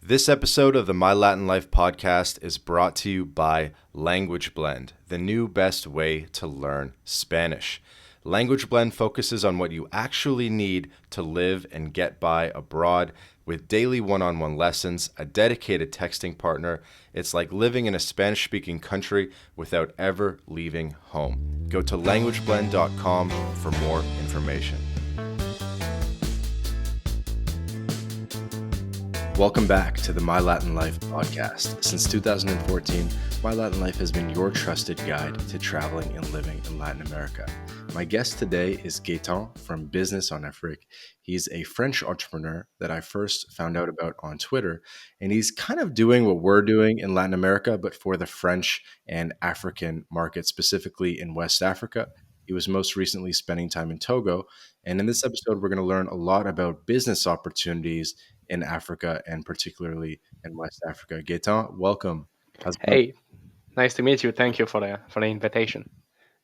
This episode of the My Latin Life podcast is brought to you by Language Blend, the new best way to learn Spanish. Language Blend focuses on what you actually need to live and get by abroad with daily one-on-one lessons, a dedicated texting partner. It's like living in a Spanish-speaking country without ever leaving home. Go to languageblend.com for more information. Welcome back to the My Latin Life podcast. Since 2014, My Latin Life has been your trusted guide to traveling and living in Latin America. My guest today is Gaetan from Business on Afrique. He's a French entrepreneur that I first found out about on Twitter, and he's kind of doing what we're doing in Latin America, but for the French and African market, specifically in West Africa. He was most recently spending time in Togo, and in this episode, we're going to learn a lot about business opportunities in Africa and particularly in West Africa. Gaetan, welcome. How's it going? Hey, nice to meet you. Thank you for the invitation.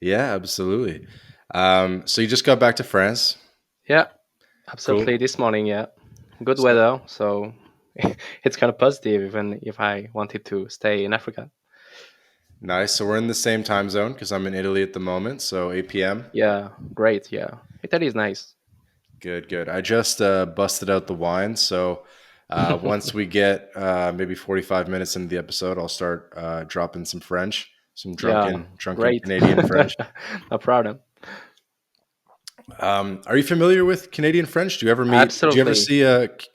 Yeah, absolutely. So you just got back to France. Yeah, Cool. absolutely. This morning, yeah, good So weather, so it's kind of positive, even if I wanted to stay in Africa. nice. So we're in the same time zone because I'm in Italy at the moment. So 8 p.m. Yeah, great. Yeah, Italy is nice. Good, good. I just busted out the wine. So once we get maybe 45 minutes into the episode, I'll start dropping some French, some Yeah, drunken great. Canadian French. No problem. Are you familiar with Canadian French? Do you ever Absolutely. see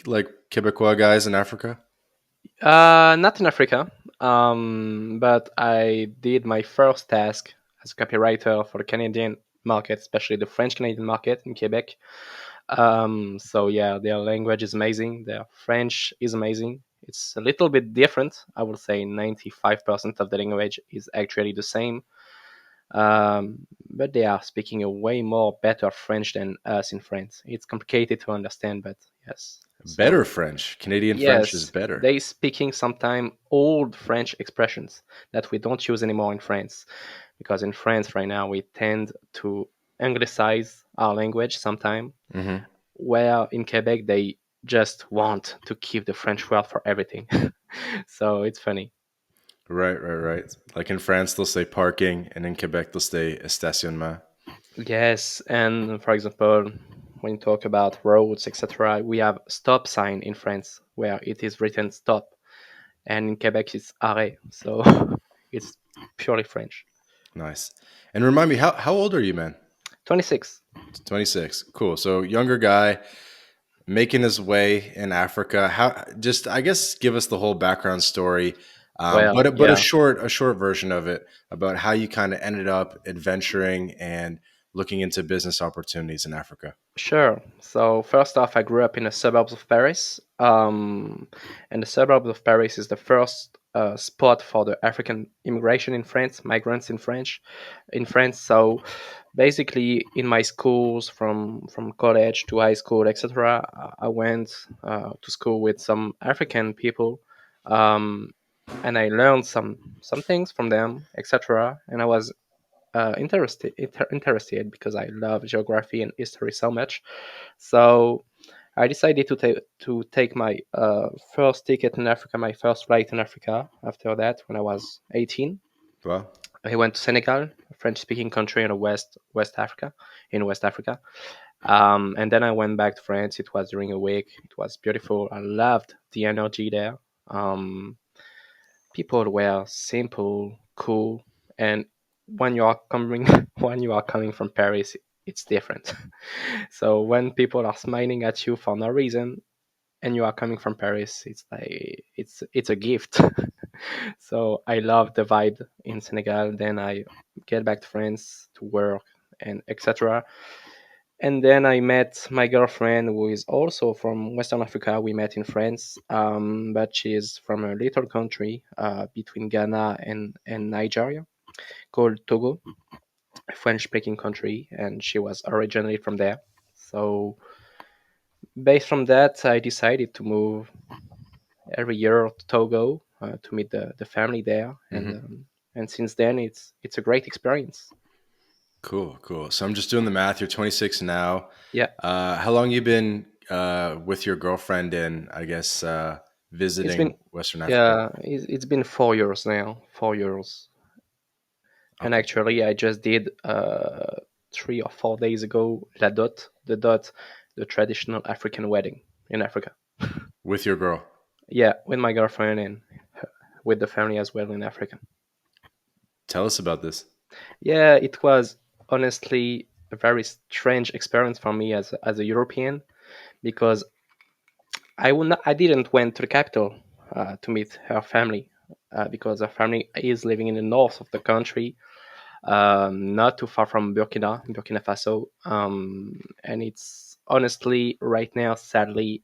like Quebecois guys in Africa? Not in Africa, but I did my first task as a copywriter for the Canadian market, especially the French Canadian market in Quebec. So yeah, their language is amazing. Their French is amazing. It's a little bit different. I would say 95% of the language is actually the same. But they are speaking a way more better French than us in France. It's complicated to understand, but yes. Better So French. Canadian French is yes, better. they speaking sometime old French expressions that we don't use anymore in France, because in France right now we tend to anglicize our language sometime, Hmm. where in Quebec they just want to keep the French word for everything. So it's funny. Right, right, right. Like in France, they'll say parking, and in Quebec, they'll say stationnement. Yes, and for example, when you talk about roads, etc., we have stop sign in France where it is written stop, and in Quebec it's arrêt. So it's purely French. Nice. And remind me, how old are you, man? 26. 26. Cool. So younger guy making his way in Africa. How? Just I guess give us the whole background story, Well, but yeah, a short version of it about how you kind of ended up adventuring and looking into business opportunities in Africa. sure. So first off, I grew up in the suburbs of Paris, and the suburbs of Paris is the first spot for the African immigration in France, migrants in France. So basically, in my schools, from college to high school, etc., I went to school with some African people, um, and I learned some things from them, etc. And I was interested because I love geography and history so much. So I decided to take my first ticket in Africa, my first flight in Africa. After that, when I was 18, Well, I went to Senegal, a French-speaking country in the West Africa, in West Africa. And then I went back to France. It was during a week. It was beautiful. I loved the energy there. Um, People were simple, cool, and when you are coming when you are coming from Paris, it's different. So when people are smiling at you for no reason, and you are coming from Paris, it's like it's a gift. So I love the vibe in Senegal. Then I get back to France to work and etc. And then I met my girlfriend, who is also from Western Africa. We met in France, but she is from a little country between Ghana and Nigeria called Togo, a French-speaking country, and she was originally from there. So based from that, I decided to move every year to Togo to meet the family there, hmm. and since then it's a great experience. Cool, cool. So I'm just doing the math. You're 26 now. Yeah. How long you been with your girlfriend in, I guess, It's been, visiting Western Africa? yeah, it's been 4 years now, 4 years. And Okay. actually, I just did 3 or 4 days ago the traditional African wedding in Africa. With your girl. Yeah, with my girlfriend and with the family as well in Africa. Tell us about this. Yeah, it was honestly a very strange experience for me as a European because I didn't went to the capital to meet her family because her family is living in the north of the country, not too far from Burkina Faso, and it's honestly right now, sadly,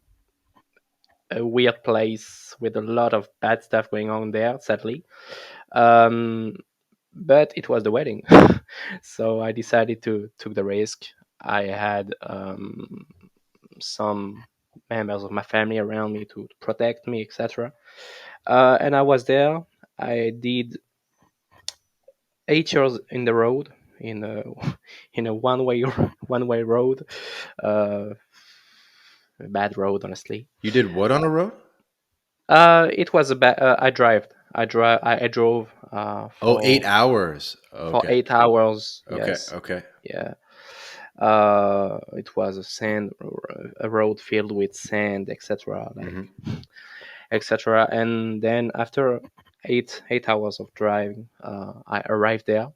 a weird place with a lot of bad stuff going on there. Sadly, um, but it was the wedding, so I decided to took the risk. I had some members of my family around me to protect me, etc. And I was there. I did 8 years in the road in a in a one way road, uh, a bad road, honestly. You did what on a road? It was a bad. I drove Oh, 8 hours. for Okay. 8 hours. Okay. Yes, Okay. yeah. It was a road filled with sand, etc. Like Hmm. etc. And then after 8 hours of driving, I arrived there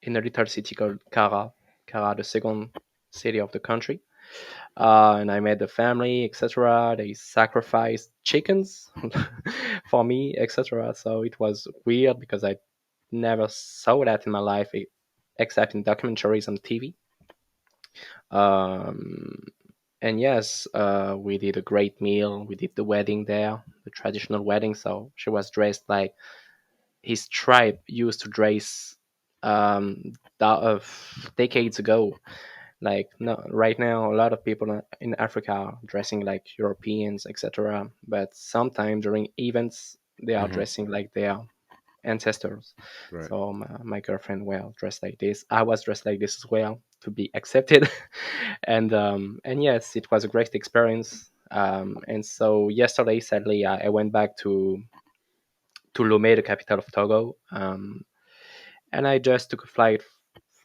in a little city called Kara, the second city of the country. And I met the family, etc. They sacrificed chickens for me, etc. So it was weird because I never saw that in my life, except in documentaries on TV. Um, and yes, we did a great meal. We did the wedding there, the traditional wedding. So she was dressed like his tribe used to dress decades ago. Like no, right now, a lot of people in Africa are dressing like Europeans, etc. But sometimes during events, they are Hmm. dressing like their ancestors. Right. So my girlfriend, well, dressed like this. I was dressed like this as well to be accepted, and yes, it was a great experience. And so yesterday, sadly, I went back to Lomé, the capital of Togo, and I just took a flight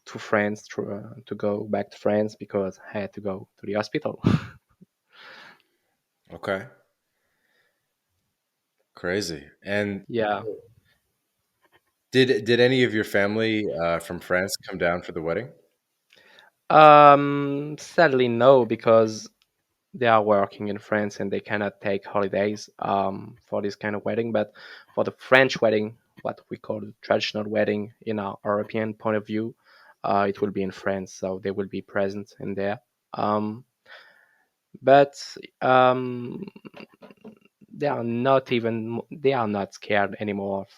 to France to go back to France because I had to go to the hospital. Okay. Crazy. And Yeah. did any of your family from France come down for the wedding? Sadly, no, because they are working in France and they cannot take holidays for this kind of wedding. But for the French wedding, what we call the traditional wedding in our European point of view, it will be in France, so they will be present in there. But they are not scared anymore of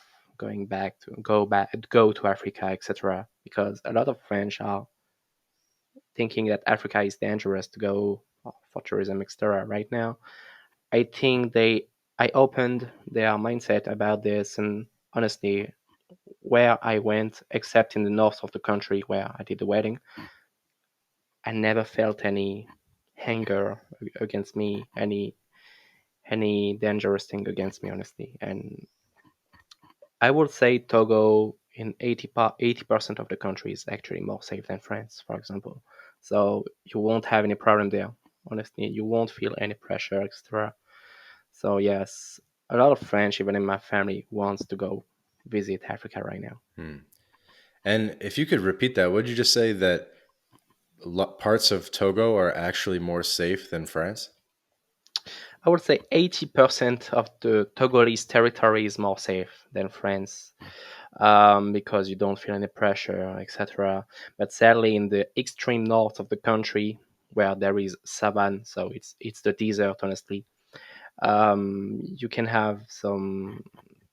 go to Africa, etc. Because a lot of French are thinking that Africa is dangerous to go for tourism, etc. Right now, I think I opened their mindset about this, and honestly, where I went, except in the north of the country where I did the wedding, I never felt any anger against me, any dangerous thing against me, honestly. And I would say Togo in 80% of the country is actually more safe than France, for example. So you won't have any problem there. Honestly, you won't feel any pressure, etc. So yes, a lot of French, even in my family, wants to go visit Africa right now. Hmm. And if you could repeat that, would you just say that parts of Togo are actually more safe than France? I would say 80% of the Togolese territory is more safe than France, because you don't feel any pressure, etc. But sadly, in the extreme north of the country, where there is savanna, so it's the desert, honestly, you can have some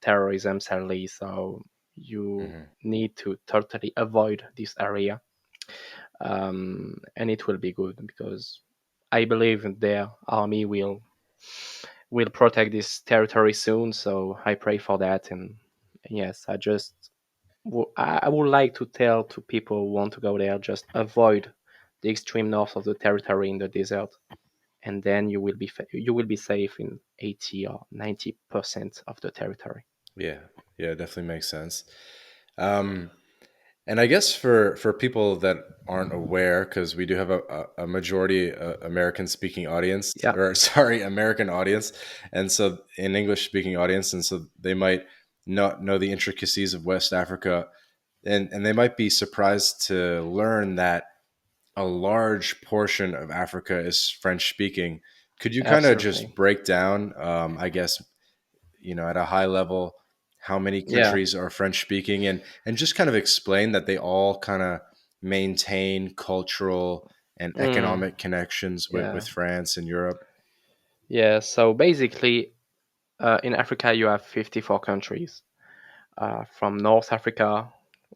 terrorism, sadly. So you Hmm. need to totally avoid this area, and it will be good because I believe their army will protect this territory soon. So I pray for that, and yes, I would like to tell to people who want to go there, just avoid the extreme north of the territory in the desert. and then you will be safe in 80 or 90% of the territory. Yeah, yeah, it definitely makes sense. Um, and I guess for people that aren't aware, because we do have a majority American speaking audience, Yeah. or sorry, American audience, and so an English speaking audience, and so they might not know the intricacies of West Africa, and they might be surprised to learn that a large portion of Africa is French speaking. Could you kind of just Absolutely. break down, I guess, at a high level, how many Yeah. countries are French speaking, and just kind of explain that they all kind of maintain cultural and Mm, economic connections with yeah. France and Europe? Yeah. So basically, in Africa, you have 54 countries. From North Africa,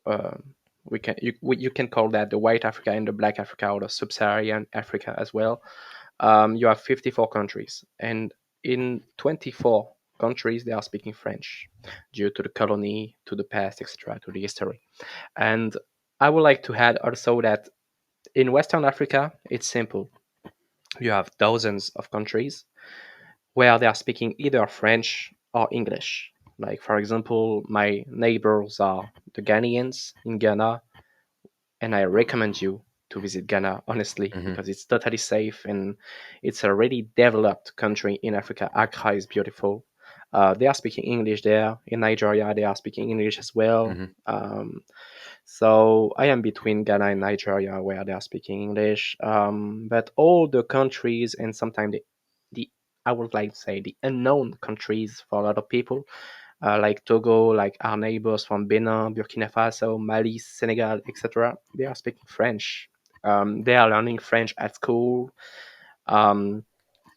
uh, you can call that the White Africa and the Black Africa, or the Sub-Saharan Africa as well. You have 54 countries, and in 24 countries they are speaking French, due to the colony, to the past, etc., to the history. And I would like to add also that in Western Africa, it's simple. You have dozens of countries where they are speaking either French or English. Like, for example, my neighbors are the Ghanaians in Ghana, and I recommend you to visit Ghana, honestly, Hmm. because it's totally safe and it's a really developed country in Africa. Accra is beautiful. They are speaking English there. In Nigeria, they are speaking English as well. Hmm. So I am between Ghana and Nigeria, where they are speaking English. But all the countries, and sometimes the I would like to say the unknown countries for a lot of people, like Togo, like our neighbors from Benin, Burkina Faso, Mali, Senegal, etc. They are speaking French. They are learning French at school. Um,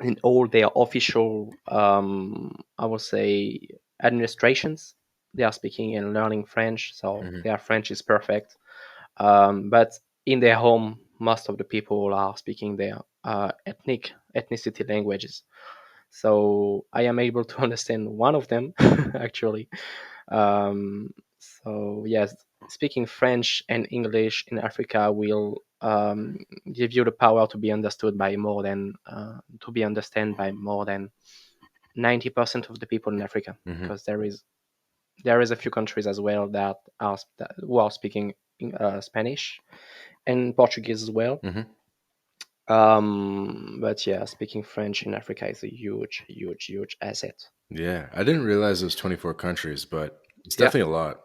in all their official, I would say, administrations, they are speaking and learning French. So Hmm. their French is perfect. But in their home, most of the people are speaking their ethnicity languages. So I am able to understand one of them actually. So yes, speaking French and English in Africa will give you the power to be understood by more than to be understood by more than 90% of the people in Africa, Hmm. because there is a few countries as well who are speaking Spanish and Portuguese as well. Hmm. But yeah, speaking French in Africa is a huge, huge, huge asset. Yeah, I didn't realize it was 24 countries, but it's Yeah, definitely a lot.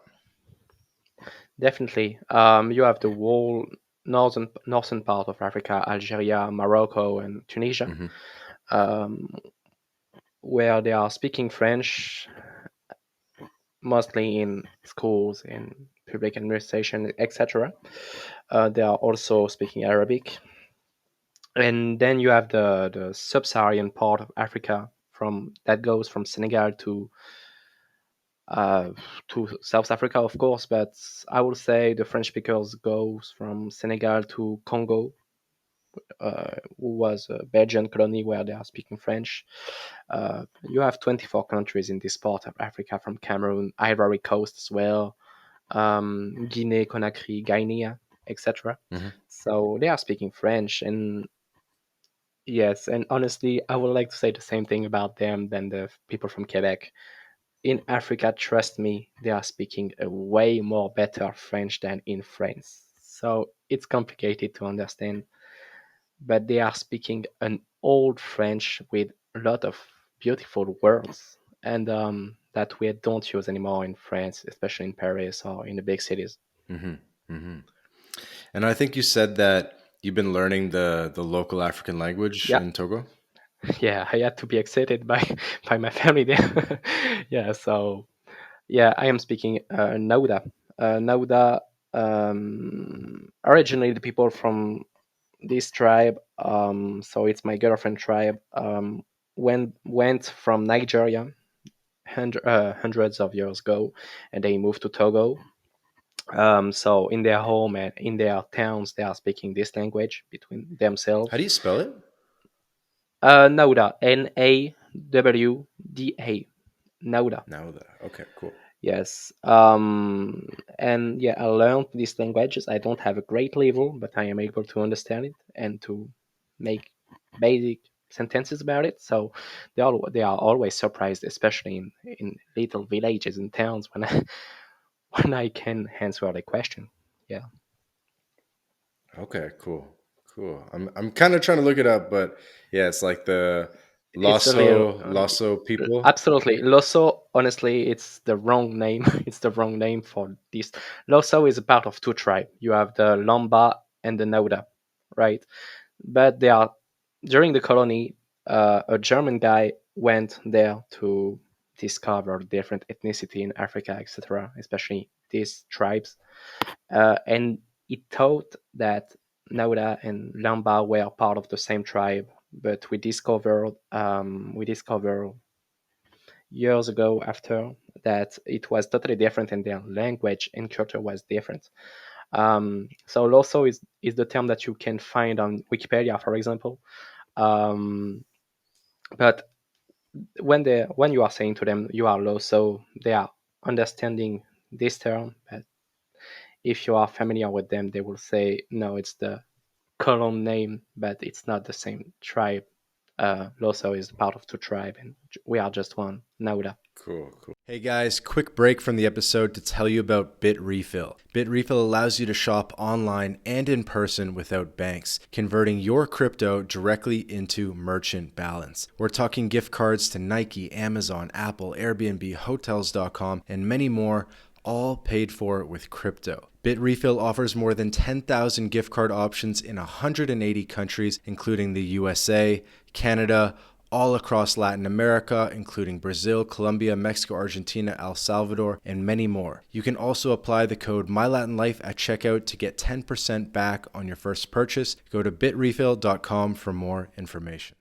definitely. You have the whole northern part of Africa, Algeria, Morocco, and Tunisia, Hmm. um, where they are speaking French mostly in schools, in public administration, etc. They are also speaking Arabic. And then you have the sub-Saharan part of Africa, from that goes from Senegal uh, to South Africa, of course. But I would say the French speakers goes from Senegal to Congo, who was a Belgian colony where they are speaking French. You have 24 countries in this part of Africa, from Cameroon, Ivory Coast as well, Guinea, Conakry, Guinea, etc. Hmm. So they are speaking French, and yes, and honestly, I would like to say the same thing about them than the people from Quebec. In Africa, trust me, they are speaking a way more better French than in France. So it's complicated to understand, but they are speaking an old French with a lot of beautiful words, and that we don't use anymore in France, especially in Paris or in the big cities. Hmm. Hmm. And I think you said that you've been learning the local African language Yeah, in Togo. yeah, I had to be excited by by my family there. Yeah, so yeah, I am speaking Nauda. Nauda, originally the people from this tribe, so it's my girlfriend tribe, went from Nigeria hundreds of years ago, and they moved to Togo. So in their home and in their towns, they are speaking this language between How do themselves. you spell it? Nauda, Nawda, Nauda. Now that. Okay, cool. Yes. And yeah, I learned these languages. I don't have a great level, but I am able to understand it and to make basic sentences about it. So they are always surprised, especially in little villages and towns, when I when I can answer the question. Yeah, Okay, cool. Cool. I'm kind of trying to look it up, but yeah, it's like the it's a little Lasso people. absolutely Loso. Honestly, it's the wrong name. It's the wrong name for this. Loso is a part of two tribes. You have the Lomba and the Nauda, right? But they are during the colony. A German guy went there to discover different ethnicity in Africa, etc., especially these tribes, and he thought that Nauda and Lamba were part of the same tribe, but we discovered years ago after that it was totally different, and their language and culture was different. So Loso is the term that you can find on Wikipedia, for example. Um, but when you are saying to them you are Loso, they are understanding this term. But if you are familiar with them, they will say no, it's the colon name, but it's not the same tribe. Loso is part of two tribe, and we are just one. Nauda. Cool, cool. Hey guys, quick break from the episode to tell you about Bitrefill. Bitrefill allows you to shop online and in person without banks, converting your crypto directly into merchant balance. We're talking gift cards to Nike, Amazon, Apple, Airbnb, Hotels.com, and many more, all paid for with crypto. Bitrefill offers more than 10,000 gift card options in 180 countries, including the USA, Canada, all across Latin America, including Brazil, Colombia, Mexico, Argentina, El Salvador, and many more. You can also apply the code MyLatinLife at checkout to get 10% back on your first purchase. Go to bitrefill.com for more information.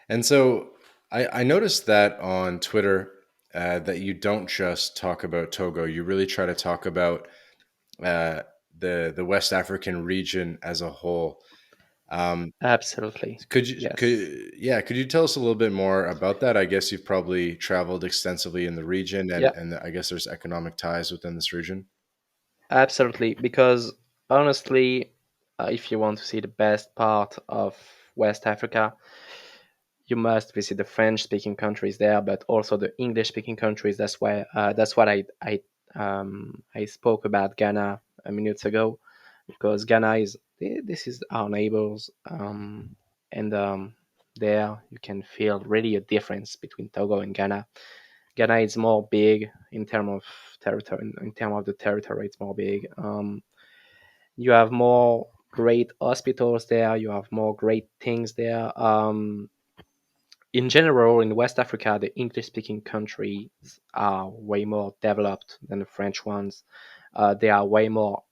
And so I noticed that on Twitter that you don't just talk about Togo. You really try to talk about uh, the West African region as a whole. Um, Absolutely. Yes. could you tell us a little bit more about that? I guess you've probably traveled extensively in the region, Yeah, and I guess there's economic ties within this region. absolutely. Because honestly, if you want to see the best part of West Africa, you must visit the French-speaking countries there, but also the English-speaking countries. That's what I spoke about Ghana a minute ago, because Ghana is this is our neighbors, and there you can feel really a difference between Togo and Ghana. Ghana is more big in terms of territory. In terms of the territory, it's more big. You have more great hospitals there. You have more great things there. In general, in West Africa, the English-speaking countries are way more developed than the French ones. They are way more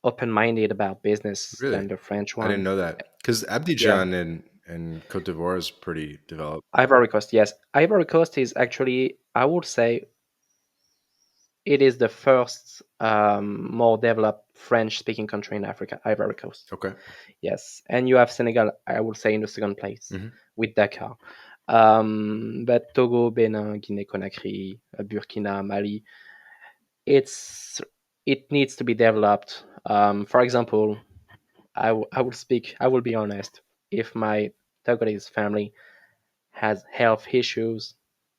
open-minded about business Really, than the French I didn't one. know that because Yeah, Abidjan and Cote d'Ivoire is pretty developed. Ivory Coast. Yes, Ivory Coast is actually, I would say, it is the first more developed French-speaking country in Africa. Ivory Coast. Okay. Yes, and you have Senegal, I would say, in the second place Hmm. with Dakar. But Togo, Benin, Guinea-Conakry, Burkina, Mali, it's it needs to be developed. For example, I will speak. I will be honest. If my Togolese family has health issues,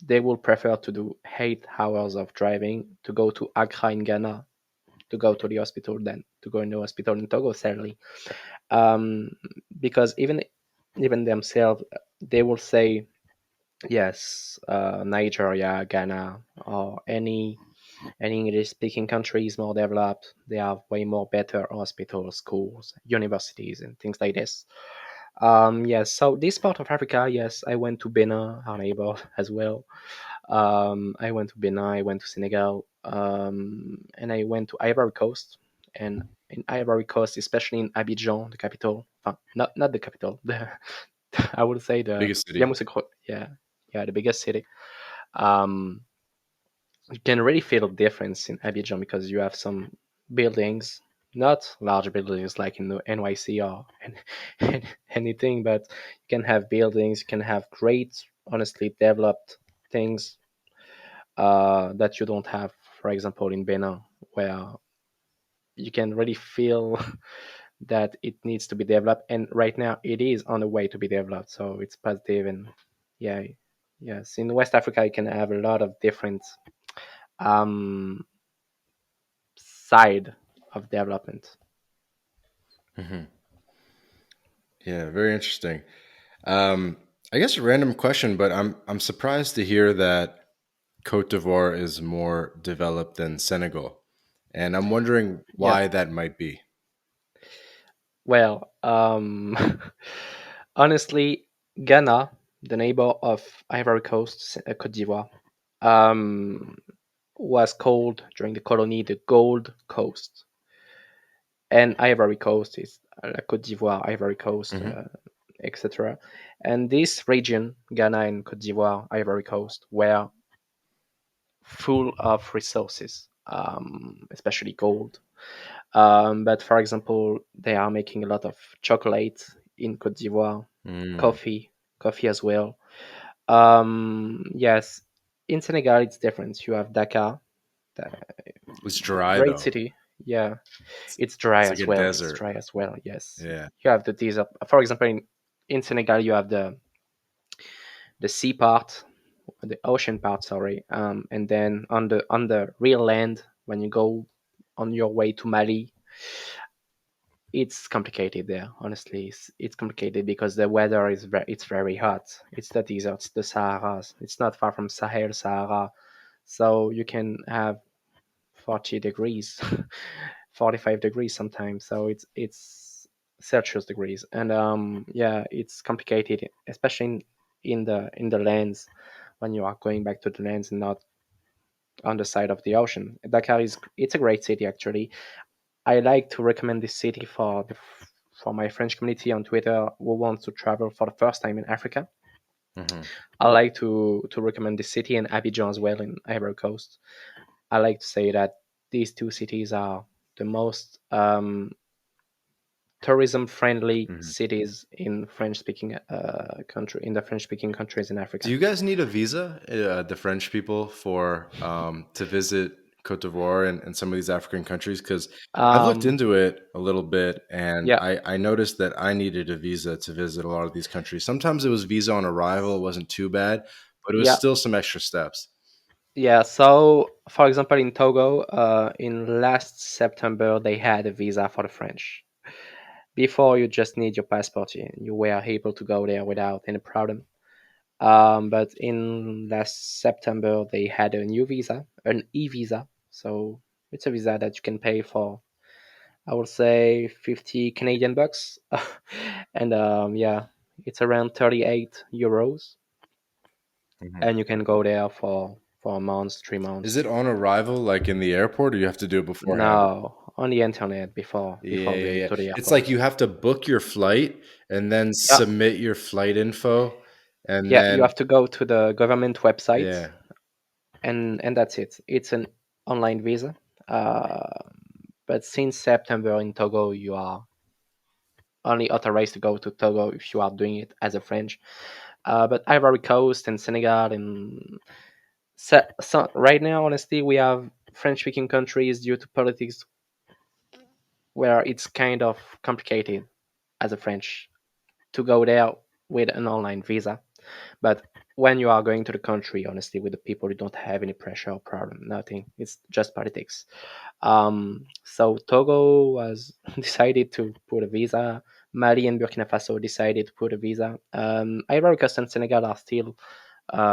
they will prefer to do 8 hours of driving to go to Accra in Ghana to go to the hospital than to go in the hospital in Togo. Sadly, um, because even themselves, they will say yes, Nigeria, Ghana, or any English-speaking country is more developed. They have way more better hospitals, schools, universities, and things like this. Yes, so this part of Africa, yes, I went to Benin, our neighbor, as well. I went to Benin, I went to Senegal, and I went to Ivory Coast. And in Ivory Coast, especially in Abidjan, the capital, not the capital, I would say the Biggest city. Yeah, yeah, the biggest city. Um, you can really feel a difference in Abidjan because you have some buildings, not large buildings like in the NYC or anything, but you can have buildings, you can have great, honestly developed things that you don't have, for example, in Benin, where you can really feel that it needs to be developed, and right now it is on the way to be developed. So it's positive, and yeah, yes, in West Africa you can have a lot of different um, side of development. Hmm. Yeah, very interesting. Um, I guess a random question, but I'm surprised to hear that Cote d'Ivoire is more developed than Senegal, and I'm wondering Yeah. why that might be. Well, honestly, Ghana, the neighbor of Ivory Coast, Cote d'Ivoire, um, was called during the colony the Gold Coast, and Ivory Coast is la Cote d'Ivoire, Ivory Coast, Hmm. etc. And this region, Ghana and Cote d'Ivoire, Ivory Coast, were full of resources, especially gold. But for example, they are making a lot of chocolate in Cote d'Ivoire, Mm. coffee, coffee as well. Yes, in Senegal it's different. You have Dakar, the It's dry great though. city. Yeah, It's, it's dry it's like as a well. It's desert. dry as well. Yes, Yeah. you have the desert. For example, in Senegal you have the sea part, the ocean part. Sorry, and then on the real land when you go on your way to Mali, it's complicated there. Honestly, it's complicated because the weather is it's very hot. It's the deserts, the Saharas. It's not far from Sahara, so you can have 40 degrees, 45 degrees sometimes. So it's Celsius degrees, and yeah, it's complicated, especially in the lands when you are going back to the lands and not on the side of the ocean. Dakar is it's a great city actually. I like to recommend this city for for my French community on Twitter who wants to travel for the first time in Africa. Hmm. I like to recommend this city and Abidjan as well in Ivory Coast. I like to say that these two cities are the most tourism friendly Hmm. cities in French speaking country in the French speaking countries in Do Africa. you guys need a visa, the French people, for to visit Cote d'Ivoire and some of these African countries? Because I've looked Um, into it a little bit, and yeah, I noticed that I needed a visa to visit a lot of these countries. Sometimes it was visa on arrival; it wasn't too bad, but it was yeah, still some extra steps. yeah. So, for example, in Togo, in last September, they had a visa for the French. Before, you just need your passport. You were able to go there without any problem. But in last September, they had a new visa, an e-visa. So it's a visa that you can pay for, I would say, 50 Canadian bucks. And yeah, it's around 38 euros. Mhm. And you can go there for a month, three Is months. it on arrival, like in the airport, or you have to do it beforehand? No, on the internet Yeah, before yeah, going yeah. to the It's like airport. you have to book your flight and then Yeah, submit your flight info, and yeah, you then have to go to the government website, yeah. and that's it. It's an online visa. Uh, but since September in Togo, you are only authorized to go to Togo if you are doing it as a French. But Ivory Coast and Senegal and so right now, honestly, we have French-speaking countries due to politics where it's kind of complicated as a French to go there with an online visa. But when you are going to the country, honestly, with the people, you don't have any pressure or problem, nothing. It's just politics. So Togo was decided to put a visa. Mali and Burkina Faso decided to put a visa. Ivory Coast and Senegal are still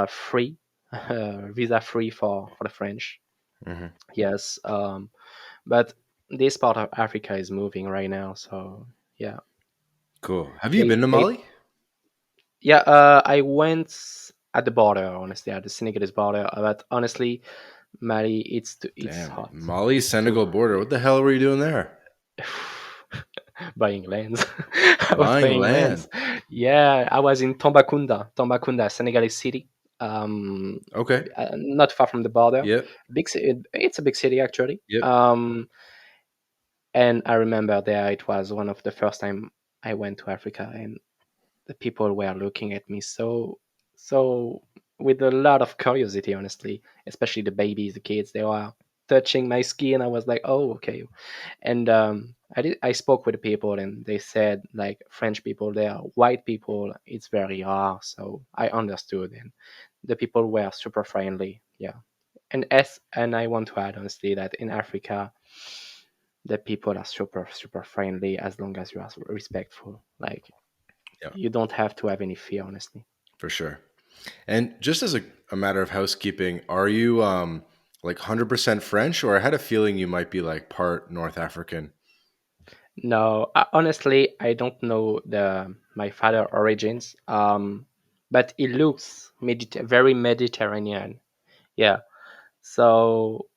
free, visa free for the French. Mhm. Yes, but this part of Africa is moving right now. So yeah, Cool. Have you been to they Mali? yeah. I went at the border, honestly, at the Senegalese border. But honestly, Mali, it's Damn, hot. Mali It's too Senegal border. What the hell were you doing there? buying lands. I was Buying buying lands. land. Yeah, I was in Tambacounda, Senegalese city. Um, Okay. not far from the border. Yep. Big city. It's a big city actually. Yep. And I remember there it was one of the first time I went to Africa, and the people were looking at me so with a lot of curiosity, honestly, especially the babies, the kids. They were. touching my skin. I was like, oh, okay. And I spoke with the people, and they said like French people, they are white people. It's very rare, so I understood, and the people were super friendly. Yeah, and I want to add honestly that in Africa, the people are super friendly as long as you are respectful. Like Yeah, you don't have to have any fear, honestly. for sure. And just as a matter of housekeeping, are you like 100% French, or I had a feeling you might be like part North African? No, honestly, I don't know the my father origins. But it looks very Mediterranean. Yeah. So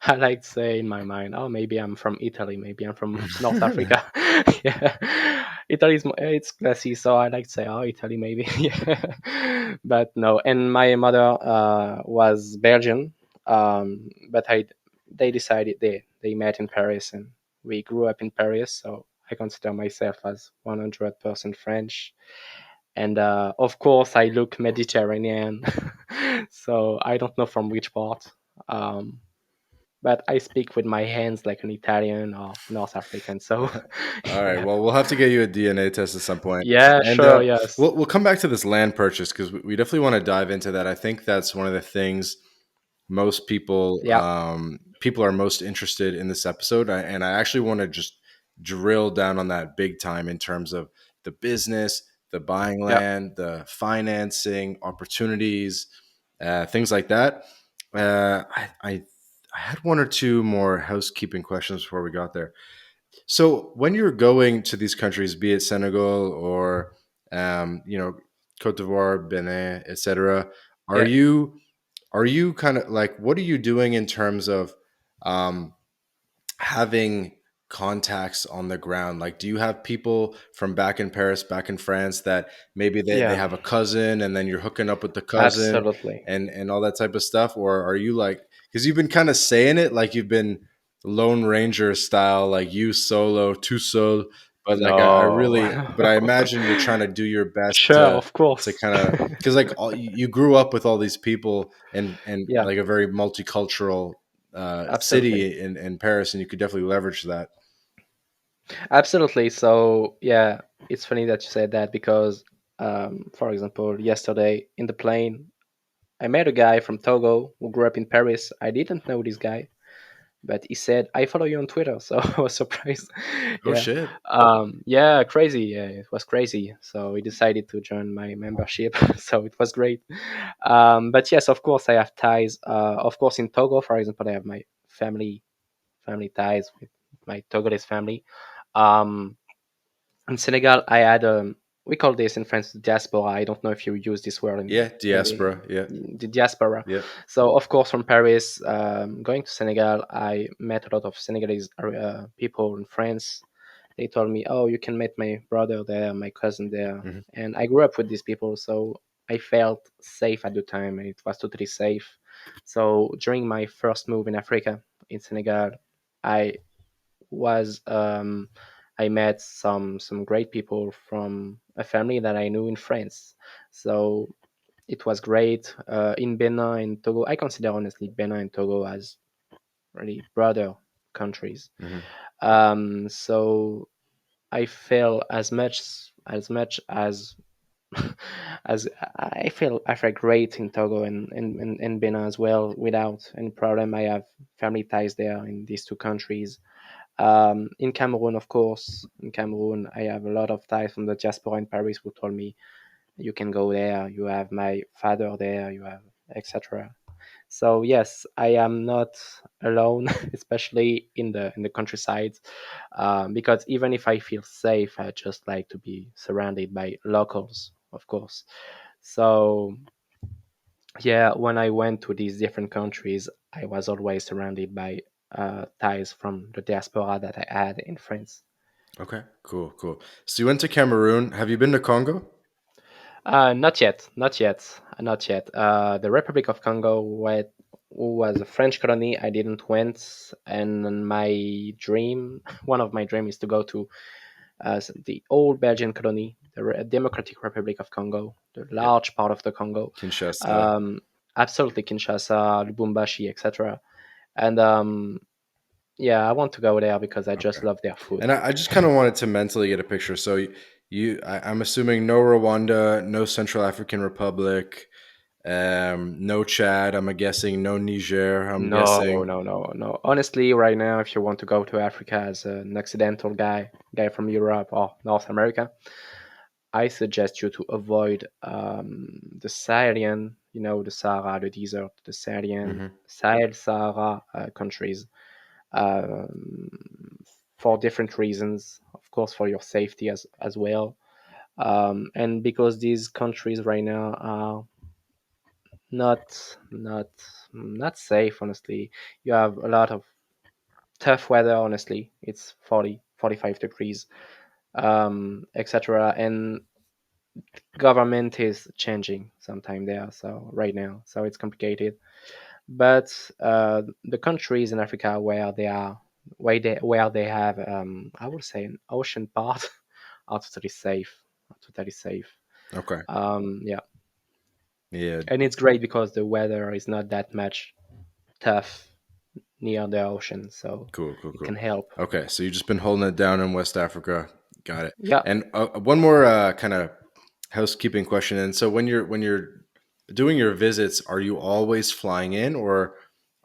I like to say in my mind, oh, maybe I'm from Italy, maybe I'm from North Africa. Yeah, Italy is it's classy, so I like to say, oh, Italy, maybe. Yeah, but no. And my mother was Belgian, but I they decided they met in Paris, and we grew up in Paris. So I consider myself as 100% French, and of course I look Mediterranean. So I don't know from which part. Um, but I speak with my hands like an Italian or North African. So, All right. yeah, Well, we'll have to get you a DNA test at some point, yeah, and sure, yes, we'll come back to this land purchase because we definitely want to dive into that. I think that's one of the things most yeah, people are most interested in this episode, and I actually want to just drill down on that big time in terms of the business, the buying yeah, land, the financing opportunities, things like that. I had one or two more housekeeping questions before we got there. So when you're going to these countries, be it Senegal or Cote d'Ivoire, Benin, etc., are yeah, you are you kind of like what are you doing in terms of um, having contacts on the ground? Like, do you have people from back in Paris, back in France that maybe they yeah, have a cousin and then you're hooking up with the cousin absolutely. and all that type of stuff? Or are you like, because you've been kind of saying it like you've been Lone Ranger style, like you solo, two solo, but like I No, really, but I imagine you're trying to do your best sure, of to course. kind of because like you grew up with all these people and Yeah, like a very multicultural absolutely, city in Paris, and you could definitely leverage that. absolutely. So, yeah, it's funny that you said that because, for example, yesterday in the plane, I met a guy from Togo who grew up in Paris. I didn't know this guy, but he said I follow you on Twitter, so I was surprised. Oh Yeah, shit! yeah, crazy. Yeah, it was crazy. So he decided to join my membership, so it was great. But yes, of course, I have ties. Of course, in Togo, for example, I have my family ties with my Togolese family. Um, in Senegal, I had we call this in France diaspora. I don't know if you use this word in Yeah, maybe diaspora. Yeah, the diaspora. yeah. So of course, from Paris, going to Senegal, I met a lot of Senegalese people in France. They told me, "Oh, you can meet my brother there, my cousin there," Hmm. and I grew up with these people, so I felt safe at the time. It was totally safe. So during my first move in Africa, in Senegal, I was I met some great people from a family that I knew in France. So it was great. In Benin and Togo, I consider honestly Benin and Togo as really brother countries. Hmm. So I feel as much as as I feel great in Togo and Benin as well without any problem. I have family ties there in these two countries. In Cameroon, of course, in Cameroon, I have a lot of ties from the diaspora in Paris who told me you can go there. You have my father there. You have etc. So yes, I am not alone, especially in the countryside, because even if I feel safe, I just like to be surrounded by locals, of course. So yeah, when I went to these different countries, I was always surrounded by ties from the diaspora that I had in France. Okay, cool, cool. So you went to Cameroon. Have you been to Congo? Not yet, not yet, not yet. The Republic of Congo, was a French colony, I didn't went, and my dream, one of my dreams, is to go to the old Belgian colony, the Democratic Republic of Congo, the Yep. large part of the Congo, Kinshasa. um, absolutely Kinshasa, Lubumbashi, etc. And yeah, I want to go there because I just Okay. love their food. And I just kind of wanted to mentally get a picture. So I'm assuming no Rwanda, no Central African Republic, no Chad. I'm guessing no Niger. I'm No, guessing. no, no, no. Honestly, right now, if you want to go to Africa as an accidental guy from Europe or North America, I suggest you to avoid the Saharan, the Sahara, the desert, the Hmm. Sahel Sahara countries um, for different reasons. Of course, for your safety as well, and because these countries right now are not safe. Honestly, you have a lot of tough weather. Honestly, it's 40, 45 degrees, etc. And government is changing sometime there. So right now, so it's complicated. But the countries in Africa where they have, I would say, an ocean part are totally safe. Are totally safe. Okay. Yeah, Yeah. and it's great because the weather is not that much tough near the ocean, so Cool. Cool. it Cool. can help. Okay. So you've just been holding it down in West Africa. Got it. Yeah, And one more kind of housekeeping question. And so when you're doing your visits, are you always flying in, or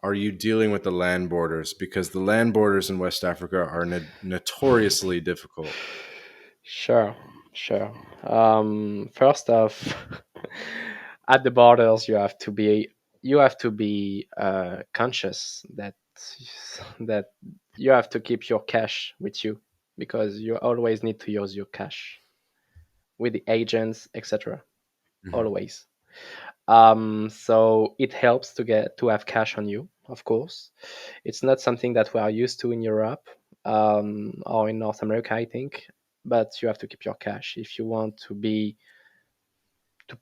are you dealing with the land borders? Because the land borders in West Africa are notoriously difficult. sure, sure. First off, at the borders, you have to be conscious that you have to keep your cash with you because you always need to use your cash with the agents, etc. Hmm. Always. So it helps to have cash on you, of course. It's not something that we are used to in Europe or in North America, I think. But you have to keep your cash if you want to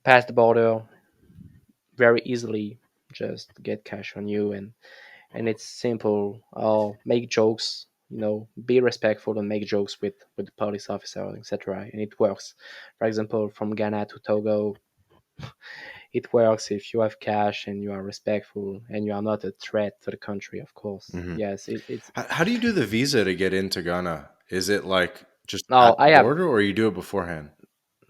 pass the border very easily. Just get cash on you, and it's simple. Or make jokes. Be respectful and make jokes with the police officer, etc. And it works. For example, from Ghana to Togo, it works if you have cash and you are respectful and you are not a threat to the country, of course. Hmm. Yes, it's. How do you do the visa to get into Ghana? Is it like just at No, the I have border, or you do it beforehand?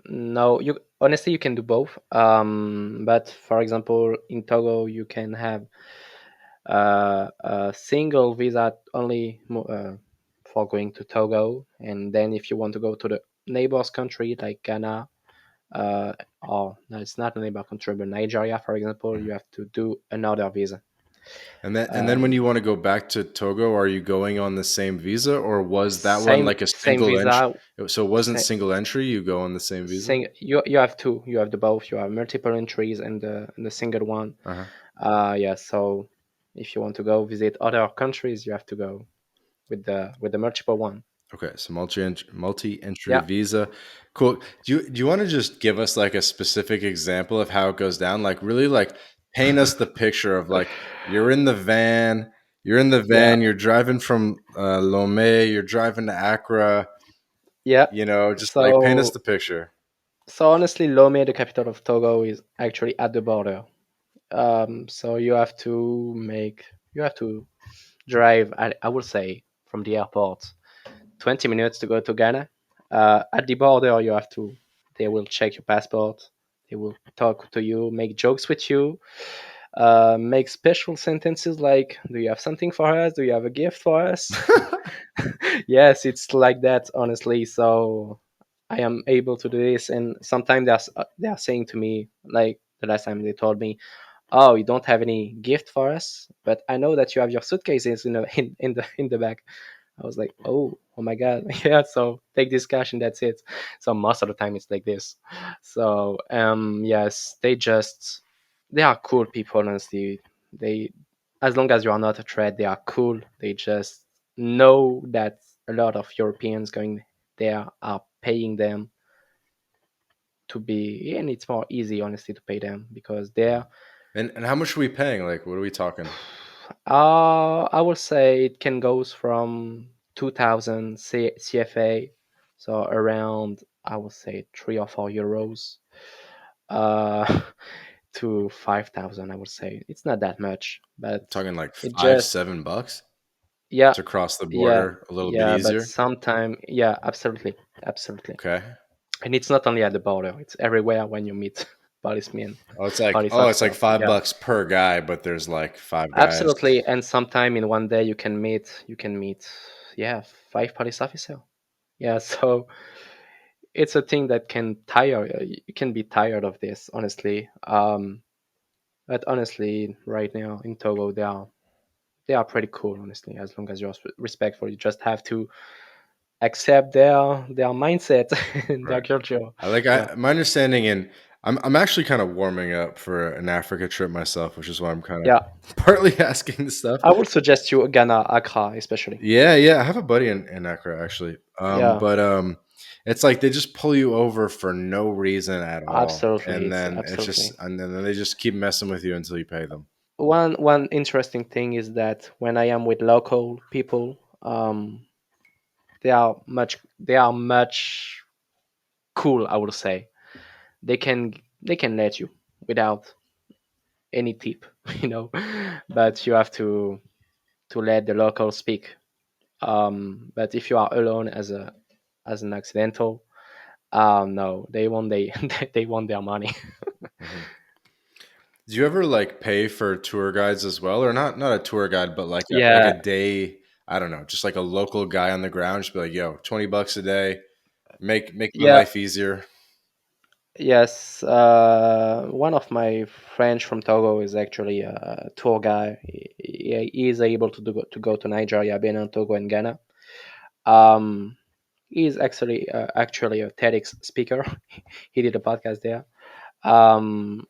no. You honestly, you can do both. But for example, in Togo, you can have a single visa only for going to Togo, and then if you want to go to the neighbors country like Ghana, uh, or no, it's not a neighbor country, but Nigeria, for example, you Mhm. have to do another visa. And then when Um, you want to go back to Togo, are you going on the same visa, or was that one same like a same single entry? visa. So it wasn't Sa- single entry. You go on the same visa. you have two. You have the both. You have multiple entries and the single one. Uh huh. Yeah. So if you want to go visit other countries, you have to go with the multiple one. Okay, so multi entry Yeah. visa, cool. Do you want to just give us like a specific example of how it goes down? Like really, like paint us the picture of like you're in the van, Yeah. you're driving from Lomé, you're driving to Accra. Yeah. Just like paint us So the picture. so honestly, Lomé, the capital of Togo, is actually at the border. So you have to drive. I would say from the airport 20 minutes to go to Ghana. At the border, they will check your passport. They will talk to you, make jokes with you, make special sentences like, "Do you have something for us? Do you have a gift for us?" Yes, it's like that, honestly. So I am able to do this, and sometimes they are saying to me, like the last time they told me, "Oh, you don't have any gift for us, but I know that you have your suitcases in the back." I was like, oh my god, yeah. So take this cash and that's it. So most of the time it's like this. So yes, they are cool people. Honestly, they as long as you are not a threat, they are cool. They just know that a lot of Europeans going there are paying them to be, and it's more easy, honestly, to pay them because they're. And how much are we paying? Like, what are we talking? I would say it can goes from 2000 CFA, so around I would say €3 or €4, uh, to 5,000. I would say it's not that much, but Talking like it five, just $7 yeah, to cross the yeah, border a little bit yeah. But easier. sometime, yeah, absolutely, absolutely. Okay. And it's not only at the border; it's everywhere when you meet policemen, police It's like officer. Yeah, $5 per guy, but there's like five guys. absolutely. And sometime in one day you can meet, yeah, five police officer. Yeah, so it's a thing that can tire you can be tired of this, honestly. But honestly, right now in Togo, they are pretty cool, honestly, as long as you're respectful. You just have to accept their mindset and their Right. culture. Yeah, My understanding, and I'm actually kind of warming up for an Africa trip myself, which is why I'm kind yeah. of partly asking this stuff. I would suggest you Ghana, Accra, especially. Yeah, yeah, I have a buddy in Accra actually. Yeah, But it's like they just pull you over for no reason at all, absolutely. and It's then it's just absolutely and then they just keep messing with you until you pay them. one interesting thing is that when I am with local people, they are much cool. I would say they can let you without any tip, you know, but you have to let the locals speak. But if you are alone as an accidental, no, they want they want their money. Mhm. Do you ever like pay for tour guides as well, or not a tour guide, but like a Yeah, day? I don't know, just like a local guy on the ground, just be like, "Yo, $20 a day, make my yeah, life easier." yes. One of my friends from Togo is actually a tour guy. He is able to go to Nigeria, Benin, Togo, and Ghana. Um, he's actually a TEDx speaker. He did a podcast there. Um,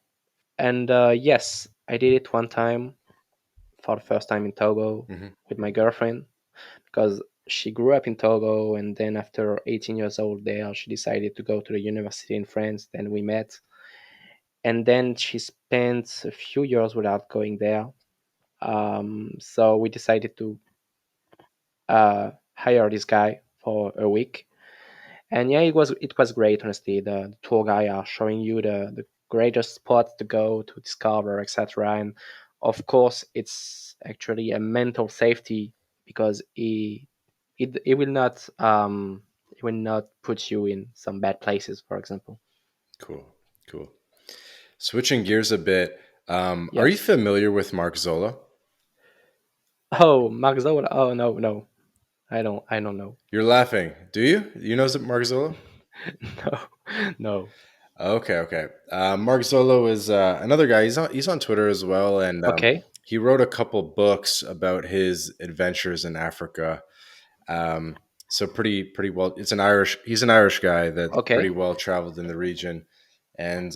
and yes, I did it one time for the first time in Togo Hmm. with my girlfriend because she grew up in Togo, and then after 18 years old there, she decided to go to the university in France. Then we met, and then she spent a few years without going there. So we decided to hire this guy for a week. And yeah, it was great, honestly. The tour guy are showing you the greatest spots to go to discover, etc. And of course, it's actually a mental safety because it will not put you in some bad places, for example. Cool, cool. Switching gears a bit, are you Yes. familiar with Mark Zola? Oh, Mark Zola. Oh no, no, I don't know. You're laughing. Do you? You know Mark Zola? No, no. Okay, okay. Mark Zolo is another guy. He's on Twitter as well, and Okay, he wrote a couple books about his adventures in Africa. Um, so pretty well. It's an Irish. He's an Irish guy that's pretty okay. well traveled in the region, and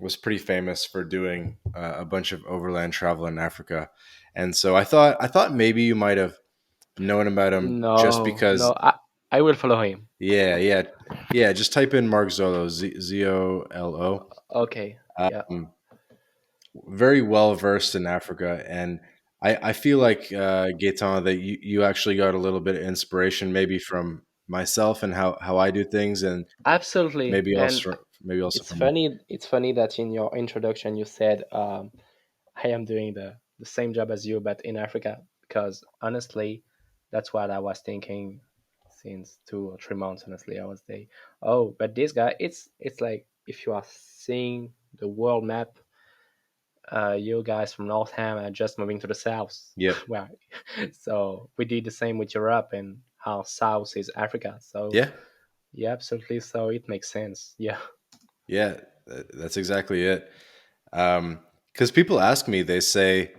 was pretty famous for doing a bunch of overland travel in Africa. And so I thought maybe you might have known about him just No, because. no. I will follow him. Yeah, yeah, yeah. Just type in Mark Zolo, Zolo. Okay. Yeah. Um, very well versed in Africa, and I feel like Gaetan, that you actually got a little bit of inspiration maybe from myself and how I do things, and Absolutely. And maybe also it's from you. funny. It's funny that in your introduction you said, "I am doing the same job as you, but in Africa." Because honestly, that's what I was thinking since 2 or 3 months. Honestly, I was saying, "Oh, but this guy, it's like if you are seeing the world map, you guys from Northam are just moving to the south." Yep. Well, so we did the same with Europe, and how south is Africa. So Yeah. yeah, absolutely. So it makes sense. Yeah. Yeah. That's exactly it. Because people ask me, they say,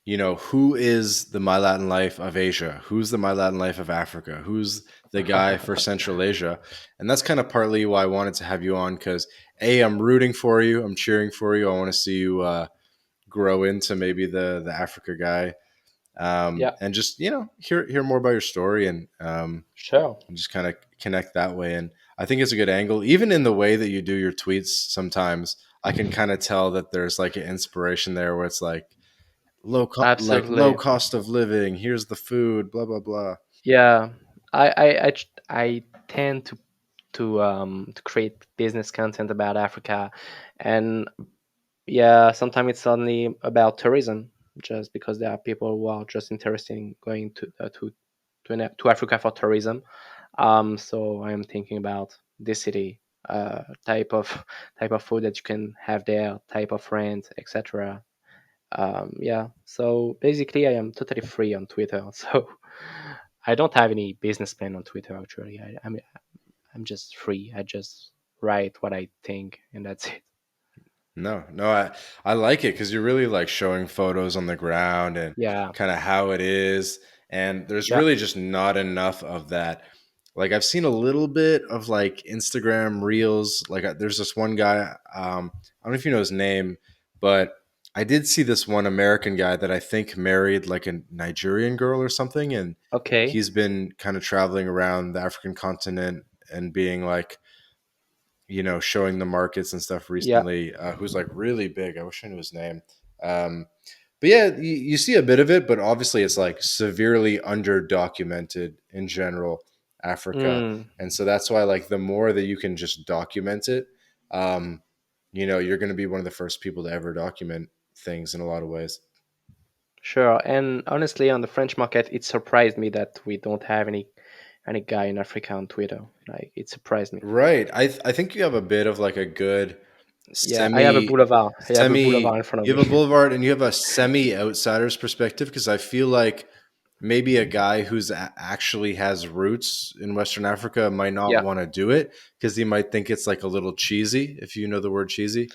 who is the My Latin Life of Asia? Who's the My Latin Life of Africa? Who's the guy for Central Asia? And that's kind of partly why I wanted to have you on because I'm rooting for you, I'm cheering for you. I want to see you grow into maybe the Africa guy, Yeah. and just hear more about your story Sure. and just kind of connect that way. And I think it's a good angle, even in the way that you do your tweets. Sometimes I can kind of tell that there's like an inspiration there, where it's like like low Absolutely. cost of living. Here's the food, blah blah blah. Yeah. I tend to create business content about Africa, and Yeah, sometimes it's only about tourism, just because there are people who are just interested in going to Africa for tourism. So I am thinking about this city, type of type of food that you can have there, type of rent, etc. Yeah. So basically, I am totally free on Twitter. So I don't have any business plan on Twitter. Actually, I'm just free. I just write what I think, and that's it. No, no, I like it because you're really like showing photos on the ground and Yeah. kind of how it is. And there's Yeah. really just not enough of that. Like I've seen a little bit of like Instagram reels. Like there's this one guy. I don't know if you know his name, but I did see this one American guy that I think married like a Nigerian girl or something, and Okay. he's been kind of traveling around the African continent and being like, showing the markets and stuff Yeah. recently, who's like really big. I wish I knew his name. Um, but yeah, you see a bit of it, but obviously it's like severely under documented in general, Africa. Mm, And so that's why, like, the more that you can just document it, um, you're going to be one of the first people to ever document things in a lot of ways. sure. And honestly, on the French market, it surprised me that we don't have any guy in Africa on Twitter. Like it surprised me. Right. I think you have a bit of like a good Yeah, I have a semi boulevard. I have a semi boulevard in front of you me. have a boulevard and you have a semi outsider's perspective because I feel like maybe a guy who's actually has roots in Western Africa might not Yeah, want to do it because he might think it's like a little cheesy, if you know the word cheesy.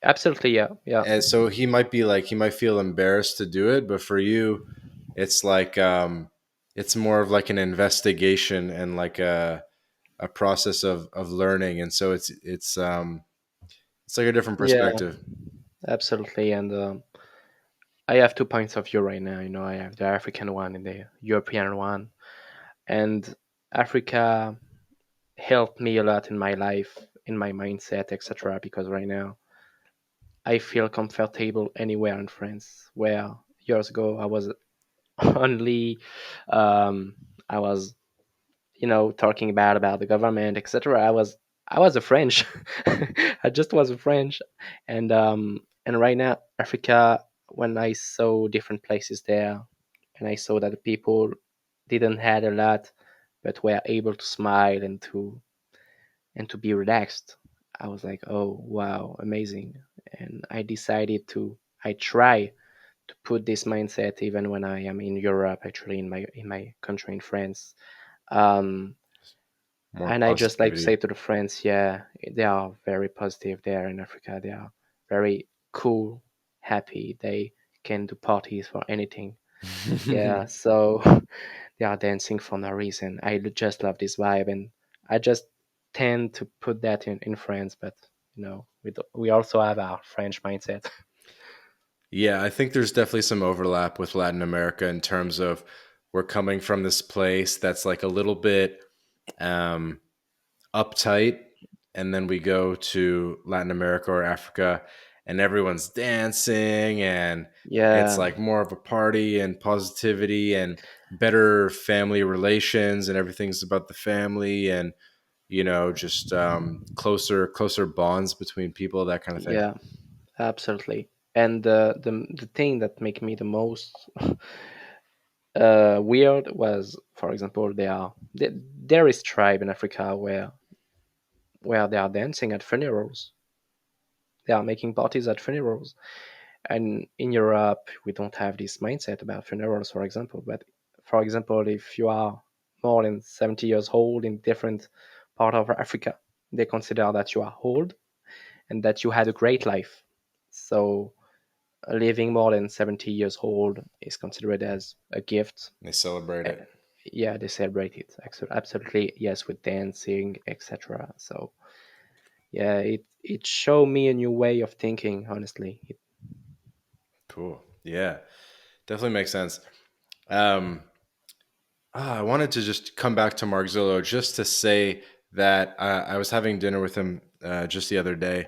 absolutely. Yeah, yeah, And so he might be like he might feel embarrassed to do it, but for you it's like it's more of like an investigation and like a process of learning, and so it's like a different yeah, perspective. absolutely. And I have two points of view right now. I have the African one and the European one. And Africa helped me a lot in my life, in my mindset, etc. Because right now I feel comfortable anywhere in France. Where years ago I was only, um, I was, talking about the government, etc. I was a French. I just was a French, and right now Africa. When I saw different places there, and I saw that the people didn't had a lot, but were able to smile and to be relaxed. I was like, oh wow, amazing. And I try to put this mindset even when I am in Europe, actually in my country in France. Um, More and I just like to positivity. say to the friends, yeah, they are very positive there in Africa. They are very cool, happy. They can do parties for anything. Yeah, so they are dancing for no reason. Just love this vibe, and I just tend to put that in France. But we also have our French mindset. Yeah, I think there's definitely some overlap with Latin America in terms of we're coming from this place that's like a little bit um, uptight, and then we go to Latin America or Africa, and everyone's dancing, and it's Yeah, like more of a party and positivity and better family relations, and everything's about the family and just closer bonds between people, that kind of thing. yeah, absolutely. And the thing that make me the most weird was, for example, there is tribe in Africa where they are dancing at funerals. They are making parties at funerals. And in Europe, we don't have this mindset about funerals, for example. But for example, if you are more than 70 years old in different part of Africa, they consider that you are old and that you had a great life. So living more than 70 years old is considered as a gift. They celebrate Uh, it. yeah, they celebrate it. Absolutely, yes, with dancing, etc. So yeah, it showed me a new way of thinking. Honestly, Cool. Yeah, definitely makes sense. Um, I wanted to just come back to Mark Zillow just to say that I was having dinner with him just the other day,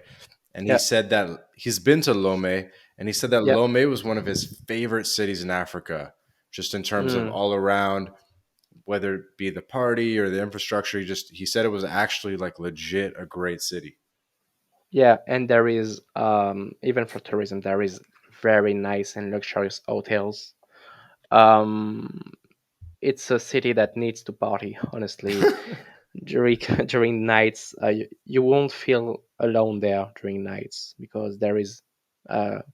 and he yeah, said that he's been to Lomé, and he said that yeah. Lomé was one of his favorite cities in Africa, just in terms of Mm. all around, whether it be the party or the infrastructure. He said it was actually like legit a great city. Yeah, and there is even for tourism there is very nice and luxurious hotels. Um, it's a city that needs to party. Honestly, during during nights, you won't feel alone there during nights because there is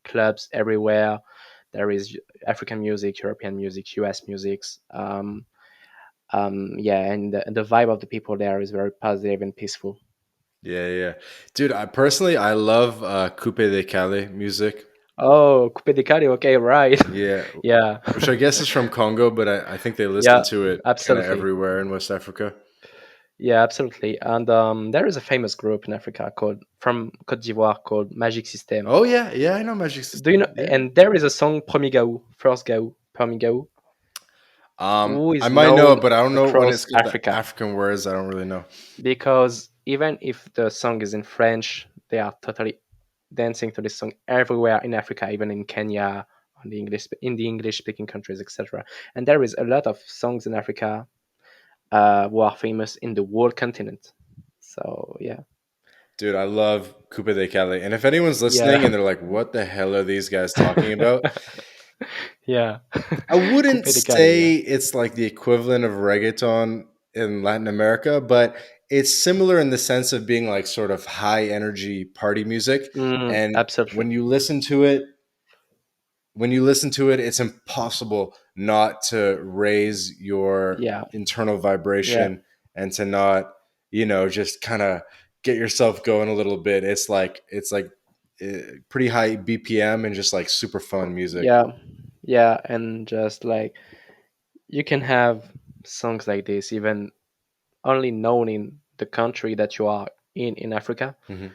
clubs everywhere. There is African music, European music, US musics. Yeah, and the vibe of the people there is very positive and peaceful. Yeah, yeah. Dude, I personally I love Coupe de Cali music. Oh, Coupe de Cali. Okay, right. Yeah, Yeah, which I guess is from Congo, but I think they listen yeah, to it kind of absolutely. everywhere in West Africa. Yeah, absolutely. And there is a famous group in Africa called from Côte d'Ivoire called Magic System. Oh yeah, yeah, I know Magic Do you know? System. Yeah. And there is a song Premier Gaou, First Gaou, Premier Gaou, who I is might know known it, but I don't know when across it's got the Africa African words. I don't really know. because even if the song is in French, they are totally dancing to this song everywhere in Africa, even in Kenya, on the English in the English speaking countries, etc. And there is a lot of songs in Africa who are famous in the whole continent. So yeah, Dude, I love Coupe de Cali. And if anyone's listening yeah, and they're like, what the hell are these guys talking about? yeah. I wouldn't Coupe de Cali, yeah. say it's like the equivalent of reggaeton in Latin America, but it's similar in the sense of being like sort of high energy party music. And Absolutely. when you listen to it, it's impossible not to raise your Yeah, internal yeah, vibration and to not, just kind of get yourself going a little bit. It's like pretty high BPM and just like super fun music. yeah, yeah. And just like you can have songs like this, even only known in the country that you are in Africa, Hmm.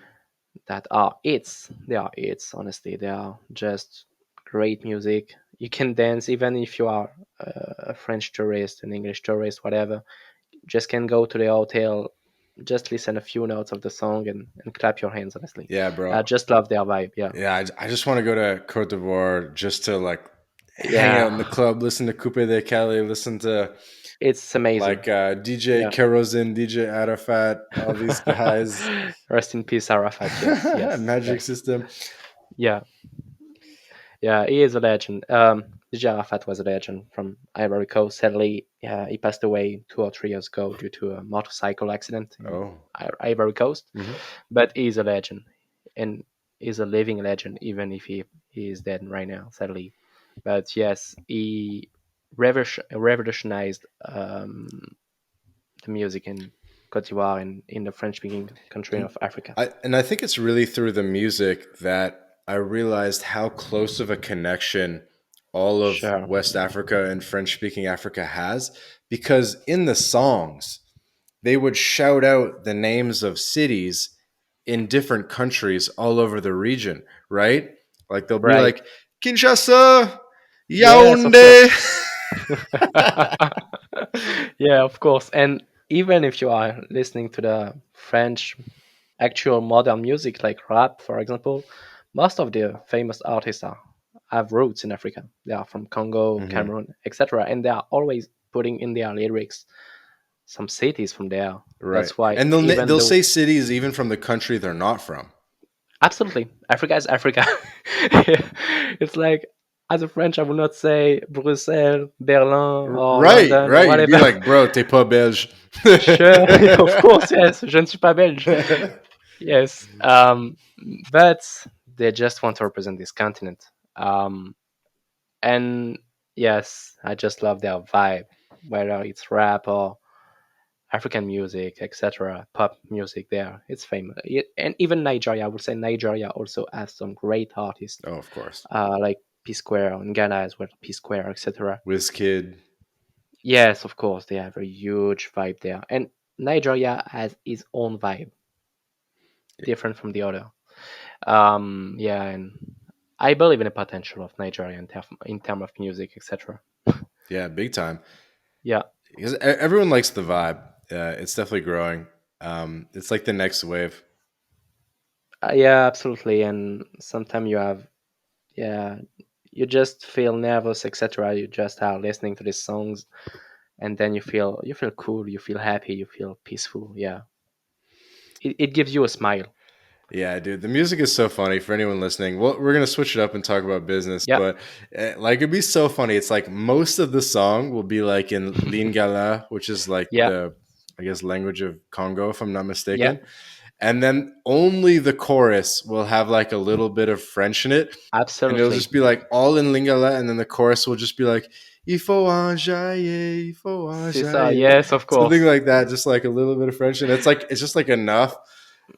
that are hits. They are hits, honestly. They are just great music. You can dance even if you are a French tourist, an English tourist, whatever. Just can go to the hotel, just listen a few notes of the song and clap your hands, honestly. Yeah, I bro. just love their vibe. Yeah. Yeah, I just want to go to Cote d'Ivoire just to like hang out in the Yeah. club, listen to Coupe de Cali, listen to It's amazing. like DJ Yeah. Kerosene, DJ Arafat, all these guys. Rest in peace, Arafat. Yes, yes, Magic yes. System. Yeah, yeah. He is a legend. DJ Arafat was a legend from Ivory Coast. Sadly, he passed away 2 or 3 years ago due to a motorcycle accident in Oh. Ivory Coast. Hmm. But he's a legend, and he's a living legend, even if he is dead right now, sadly. But yes, he revolutionized the music in Cote d'Ivoire and in the French-speaking country And of Africa. I think it's really through the music that I realized how close of a connection all of Sure. West Africa and French speaking Africa has, because in the songs they would shout out the names of cities in different countries all over the region, right? Like they'll be Right. like Kinshasa, Yes, of course. Yaoundé. Yeah, of course. And even if you are listening to the French actual modern music like rap, for example, most of the famous artists have roots in Africa. They are from Congo, Hmm. Cameroon, etc. And they are always putting in their lyrics some cities from there. Right, That's why and even they'll though say cities even from the country they're not from. absolutely Africa is Africa. It's like as a French, I would not say Brussels, Berlin, or Right, London or right. You'd be whatever. like, bro, t'es pas belge. Sure, of course, yes. Je ne suis pas belge. Yes, but they just want to represent this continent. And yes, I just love their vibe, whether it's rap or African music, etc., pop music. There, it's famous. And even Nigeria, I would say Nigeria also has some great artists, Oh, of course. like P Square, and Ghana as well, P Square, etc. WizKid. Yes, of course, they have a huge vibe there, and Nigeria has its own vibe, different from the other. Yeah, and I believe in the potential of Nigeria in term of music, etc. Yeah, big time. Yeah, Because everyone likes the vibe. It's definitely growing. It's like the next wave. yeah, absolutely. And sometimes you have, yeah, you just feel nervous, etc. You just are listening to these songs, and then you feel cool, you feel happy, you feel peaceful. Yeah, it gives you a smile. Yeah, dude, the music is so funny for anyone listening. Well, we're gonna switch it up and talk about business, Yeah, but like it'd be so funny. It's like most of the song will be like in Lingala, which is like yeah, the, I guess, language of Congo, if I'm not yeah. mistaken. And then only the chorus will have like a little bit of French in it, and it'll Absolutely. just be like all in Lingala, and then the chorus will just be like "Il faut enjailler, il faut C'est ça. enjailler," Yes, of something course. like that. Just like a little bit of French, and it's just like enough.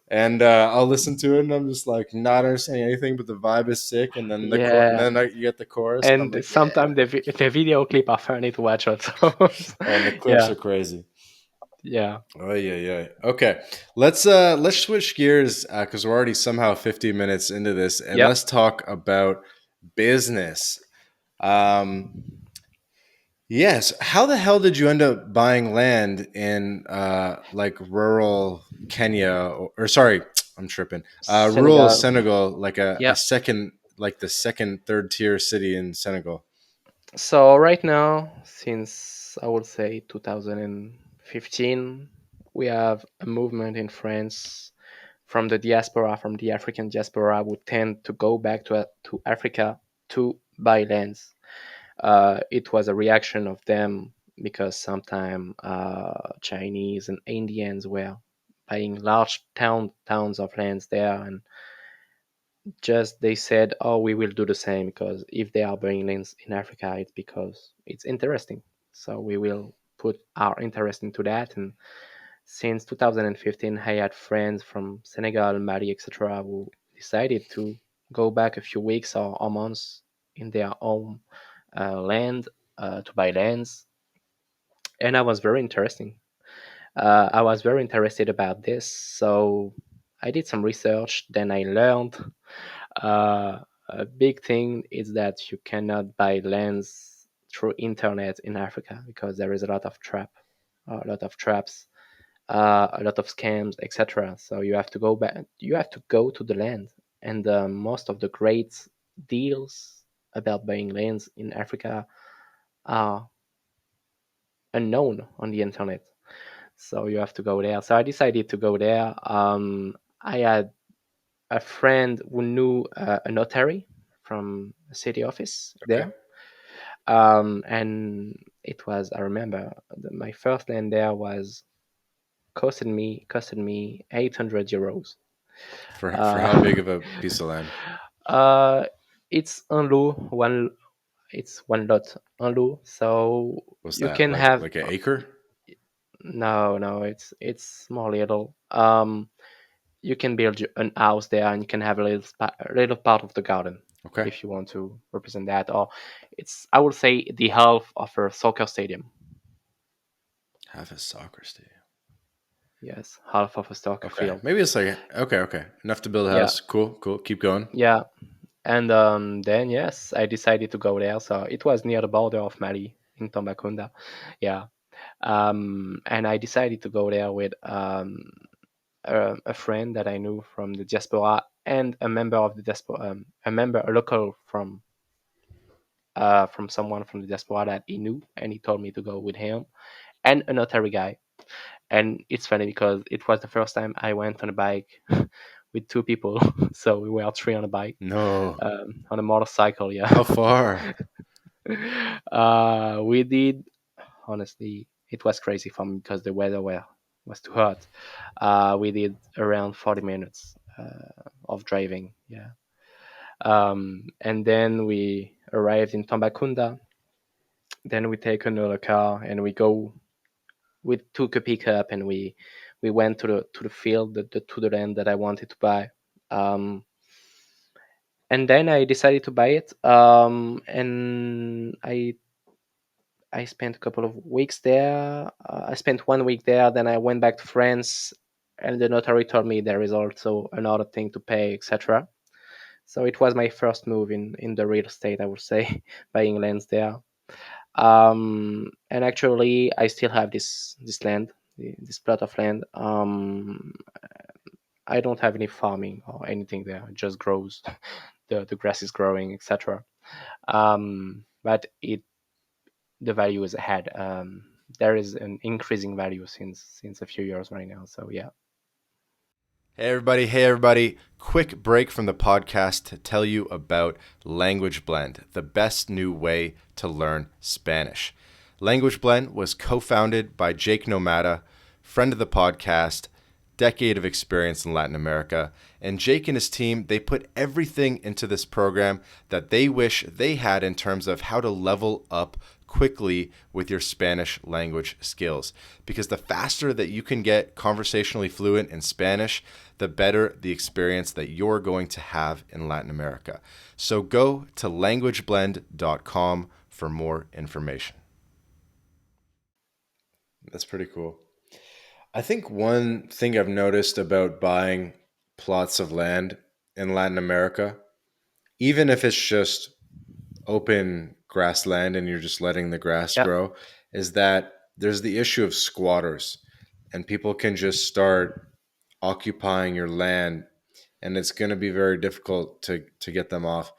And I'll listen to it, and I'm just like not understanding anything, but the vibe is sick. And then and Yeah. then you get the chorus, and I'm And like, yeah. sometimes the video clip are funny to watch also. And the clips Yeah, are crazy. yeah, Oh yeah, yeah. Okay, let's switch gears because we're already somehow 50 minutes into this, and yeah. let's talk about business. Um, yes. How the hell did you end up buying land in like rural Kenya or sorry, I'm tripping. Rural Senegal. Senegal, like a Yeah. second, like the second, third tier city in Senegal. So right now, since I would say 2015, we have a movement in France from the diaspora, from the African diaspora, who tend to go back to Africa to buy lands. It was a reaction of them because sometimes Chinese and Indians were buying large towns of lands there, and just they said, "Oh, we will do the same because if they are buying lands in Africa, it's because it's interesting. So we will put our interest into that." And since 2015, I had friends from Senegal, Mali, etc., who decided to go back a few weeks or months in their own land to buy lands, and I was very interesting. I was very interested about this, so I did some research. Then I learned a big thing is that you cannot buy lands through internet in Africa because there is a lot of traps, a lot of scams, etc. So you have to go back. You have to go to the land, and most of the great deals about buying lands in Africa are unknown on the internet. So you have to go there. So I decided to go there. I had a friend who knew a notary from a city office Okay. there. And it was, I remember, my first land there was costed me 800 euros. For how big Uh, of a piece of land? uh, it's un lot, it's one lot, un lot. So What's you that? can have, Like an acre? no, no, it's more little. You can build an house there, and you can have a little part of the garden Okay. if you want to represent that. Or it's, I would say, the half of a soccer stadium. Half a soccer stadium. Yes, half of a soccer Okay. field. Maybe it's like okay, okay. Enough to build a Yeah, house. Cool, cool. Keep going. yeah. And then yes, I decided to go there. So it was near the border of Mali in Tambacounda. Yeah. And I decided to go there with a friend that I knew from the diaspora and a member of the diaspora, a local from someone from the diaspora that he knew, and he told me to go with him and a notary guy. And it's funny because it was the first time I went on a bike with two people, so we were three on a bike, No. on a motorcycle. Yeah, How far? we did. Honestly, it was crazy for me because the weather was too hot. We did around 40 minutes of driving. Yeah. And then we arrived in Tambacounda. Then we take another car and we took a pickup and we went to the field, to the land that I wanted to buy. Um, and then I decided to buy it. And I spent a couple of weeks there. I spent 1 week there. Then I went back to France, and the notary told me there is also another thing to pay, etc. So it was my first move in the real estate, I would say, buying lands there. And actually, I still have this land, this plot of land. I don't have any farming or anything there; it just grows. The grass is growing, etc. But it the value is ahead. There is an increasing value since a few years right now. So yeah. Hey everybody. Quick break from the podcast to tell you about Language Blend, the best new way to learn Spanish. Language Blend was co-founded by Jake Nomada, friend of the podcast, decade of experience in Latin America, and Jake and his team, they put everything into this program that they wish they had in terms of how to level up quickly with your Spanish language skills. Because the faster that you can get conversationally fluent in Spanish, the better the experience that you're going to have in Latin America. So go to languageblend.com for more information. That's pretty cool. I think one thing I've noticed about buying plots of land in Latin America, even if it's just open grassland and you're just letting the grass Yeah, grow, is that there's the issue of squatters, and people can just start occupying your land, and it's going to be very difficult to get them off.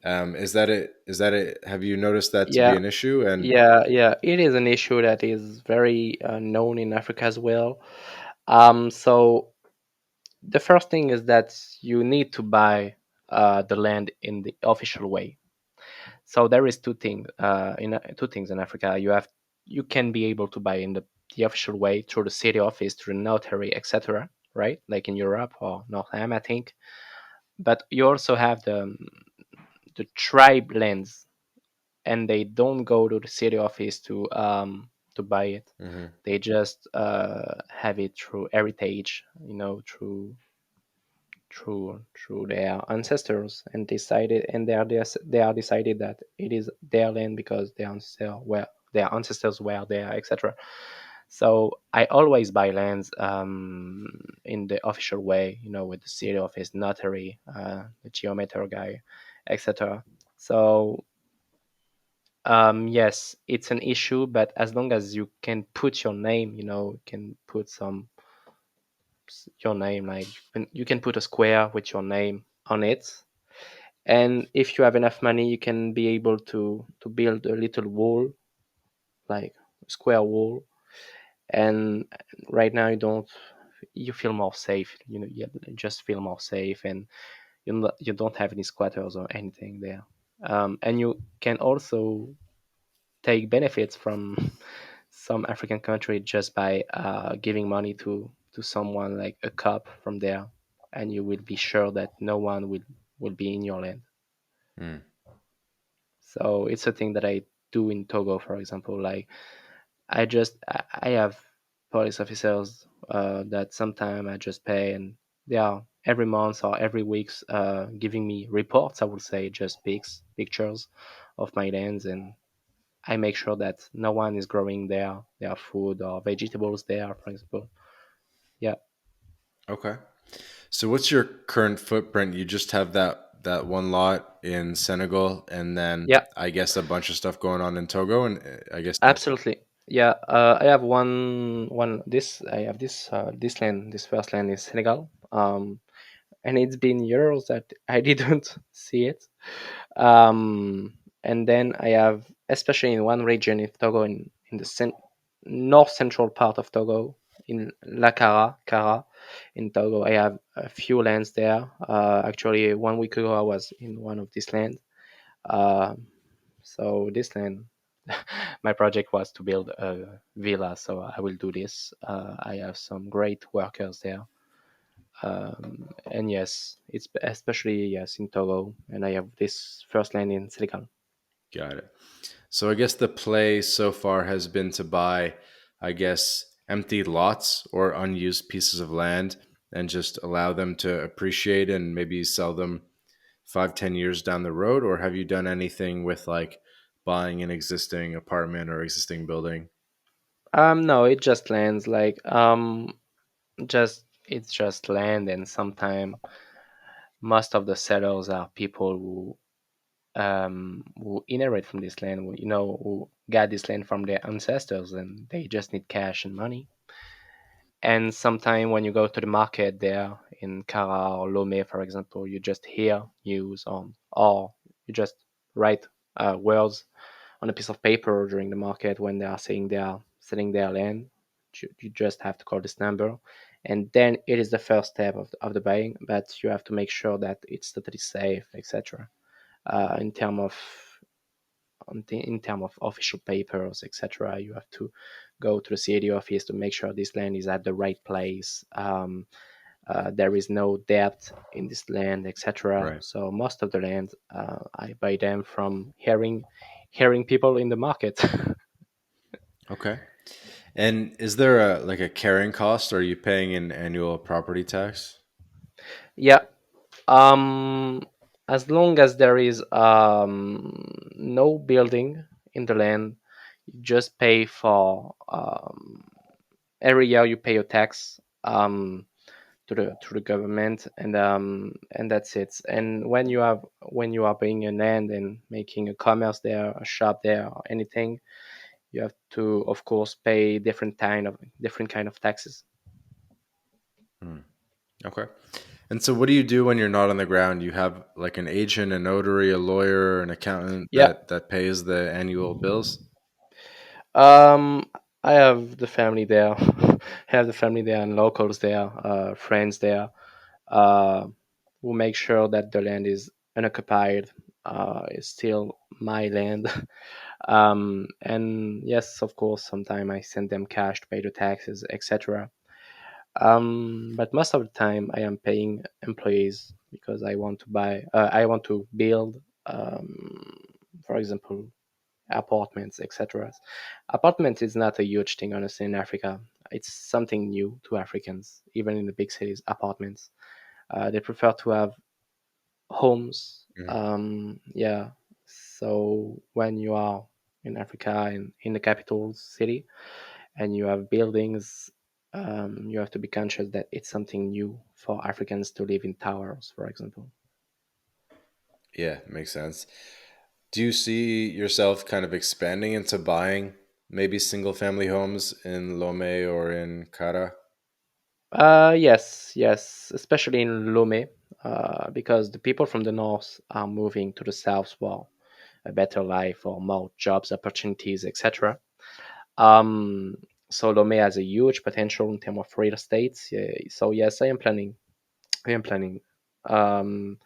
Is that it? Is that it? Have you noticed that to be yeah, an issue? And yeah. It is an issue that is very known in Africa as well. So the first thing is that you need to buy the land in the official way. So there is two things in Africa. You can be able to buy in the official way through the city office, through the notary, etc. Right, like in Europe or North Am, I think. But you also have the tribe lands, and they don't go to the city office to buy it. Mhm. They just have it through heritage, through their ancestors, and they are decided that it is their land because their ancestors were there, etc. So I always buy lands in the official way, with the city office, notary, the geometer guy, etc. So yes, it's an issue, but as long as you can put your name, you can put your name, like you can put a square with your name on it. And if you have enough money, you can be able to build a little wall, like a square wall. And right now you feel more safe. You just feel more safe, and you don't have any squatters or anything there. And you can also take benefits from some African country just by giving money to someone, like a cop from there, and you will be sure that no one will be in your land. Mm. So it's a thing that I do in Togo, for example. Like I have police officers that sometimes I just pay, and they are every month or every weeks giving me reports. I would say just pictures of my lands, and I make sure that no one is growing their food or vegetables there, for example. Yeah, Okay. So what's your current footprint? You just have that one lot in Senegal, and then yeah, I guess a bunch of stuff going on in Togo, and I guess that's it. absolutely. Yeah, I have one this I have this land, this first land in Senegal. And it's been years that I didn't see it. And then I have, especially in one region in Togo, in the north central part of Togo, in Kara, in Togo, I have a few lands there. Actually, 1 week ago, I was in one of these lands. Um so this land, my project was to build a villa. So I will do this. I have some great workers there, and yes, it's especially yes in Togo, and I have this first land in Senegal. Got it. So I guess the play so far has been to buy, I guess, empty lots or unused pieces of land and just allow them to appreciate and maybe sell them 5, 10 years down the road. Or have you done anything with like buying an existing apartment or existing building? No, it just lands like just it's just land, and sometimes most of the sellers are people who inherit from this land, who got this land from their ancestors, and they just need cash and money. And sometimes when you go to the market there in Kara or Lomé, for example, you just hear news on, or you just write words on a piece of paper during the market when they are saying they are selling their land. You just have to call this number, and then it is the first step of the buying. But you have to make sure that it's totally safe, etc. In term of in term of official papers, etc. You have to go to the city office to make sure this land is at the right place. There is no debt in this land, etc. Right. So most of the land, I buy them from hearing people in the market. Okay. And is there a like a carrying cost? Or are you paying an annual property tax? Yeah. Um, as long as there is no building in the land, you just pay for every year you pay your tax to the government, and that's it. And when you are buying a land and making a commerce there, a shop there, or anything, you have to, of course, pay different kind of taxes. Hmm. Okay. And so what do you do when you're not on the ground? You have like an agent, a notary, a lawyer, an accountant Yeah. that pays the annual bills? Um, I have the family there. I have the family there and locals there, friends there, uh, who make sure that the land is unoccupied. It's still my land. And yes, of course, sometimes I send them cash to pay the taxes, etc. But most of the time, I am paying employees because I want to build, for example, apartments, etc. Apartments is not a huge thing, honestly, in Africa. It's something new to Africans, even in the big cities. Apartments, they prefer to have homes. Mhm. Yeah. So when you are in Africa in the capital city and you have buildings, you have to be conscious that it's something new for Africans to live in towers, for example. Yeah, makes sense. Do you see yourself kind of expanding into buying maybe single family homes in Lomé or in Kara? Yes, yes, especially in Lomé, because the people from the north are moving to the south for a better life or more jobs opportunities, etc. Um, so Lomé has a huge potential in terms of real estate. Yeah, so yes, I am planning. I am planning. Um,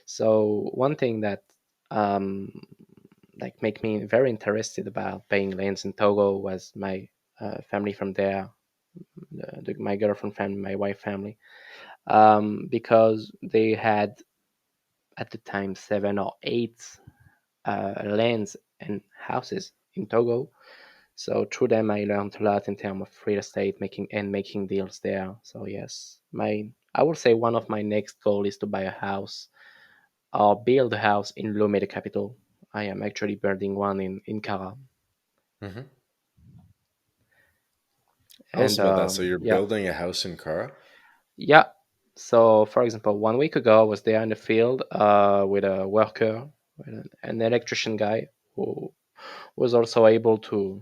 so one thing that um, like make me very interested about buying lands in Togo was my family from there, my girlfriend family, my wife family, because they had at the time 7 or 8 lands and houses in Togo. So through them, I learned a lot in terms of real estate making deals there. So yes, my I would say one of my next goal is to buy a house or build a house in Lomé, the capital. I am actually building one in Kara, Hmm. Tell us and about that. So you're yeah, building a house in Kara? yeah. So for example, 1 week ago, I was there in the field with a worker, with an electrician guy who was also able to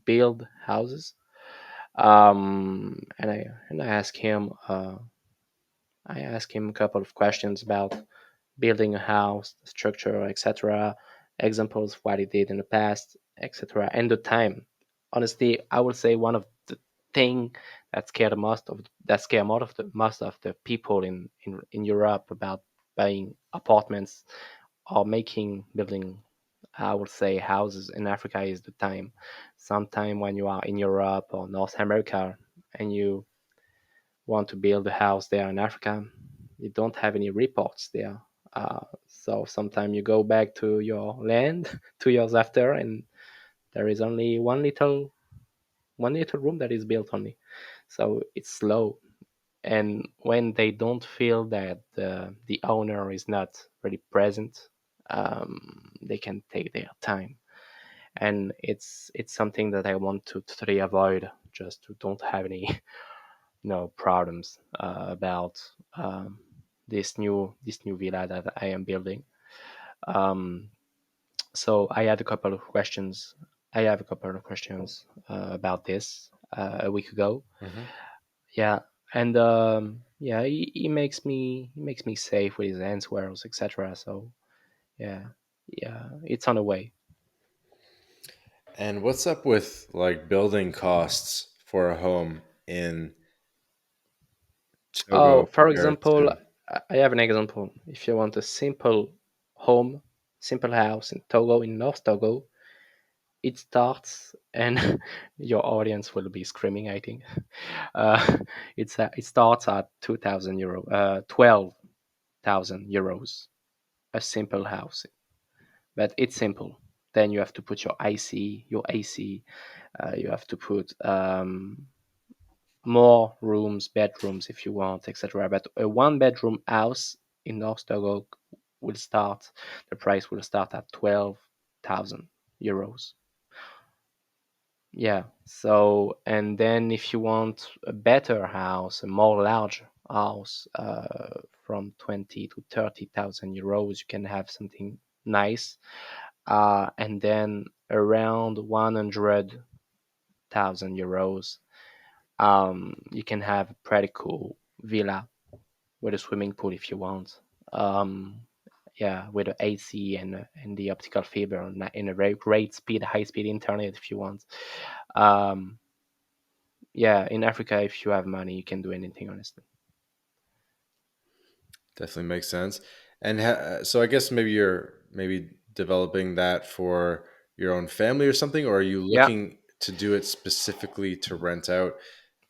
build houses. And I asked him a couple of questions about building a house, the structure, etc. Examples of what he did in the past, etc. And the time. Honestly, I would say one of the thing that scare most of the people in Europe about buying apartments or making building, I would say, houses in Africa is the time. Sometime when you are in Europe or North America and you want to build a house there in Africa, you don't have any reports there. So sometimes you go back to your land 2 years after, and there is only one little room that is built only. So it's slow. And when they don't feel that the owner is not really present, they can take their time. And it's something that I want to totally avoid, just to don't have any problems about this new villa that I am building. Um, so I had a couple of questions. I have a couple of questions about this a week ago. Hmm. Yeah, and yeah, he makes me safe with his answers, etc. So yeah, yeah, it's on the way. And what's up with like building costs for a home in Oh, Togo for compared example, to? I have an example. If you want a simple home, simple house in Togo, in North Togo, it starts, and your audience will be screaming, I think. Uh, it starts at 2,000 euro, 12,000 euros, a simple house, but it's simple. Then you have to put your IC, your AC. You have to put more rooms, bedrooms if you want, etc. But a one bedroom house in North Togo will start. The price will start at 12,000 euros. Yeah. So, and then if you want a better house, a more large house, from 20 to 30,000 euros, you can have something nice. And then around 100,000 euros, you can have a pretty cool villa with a swimming pool if you want. Um, yeah, with the AC and the optical fiber and a very great speed, high speed internet if you want. Um, yeah, in Africa, if you have money, you can do anything, honestly. Definitely makes sense. And so I guess maybe you're maybe developing that for your own family or something, or are you Yeah, looking to do it specifically to rent out?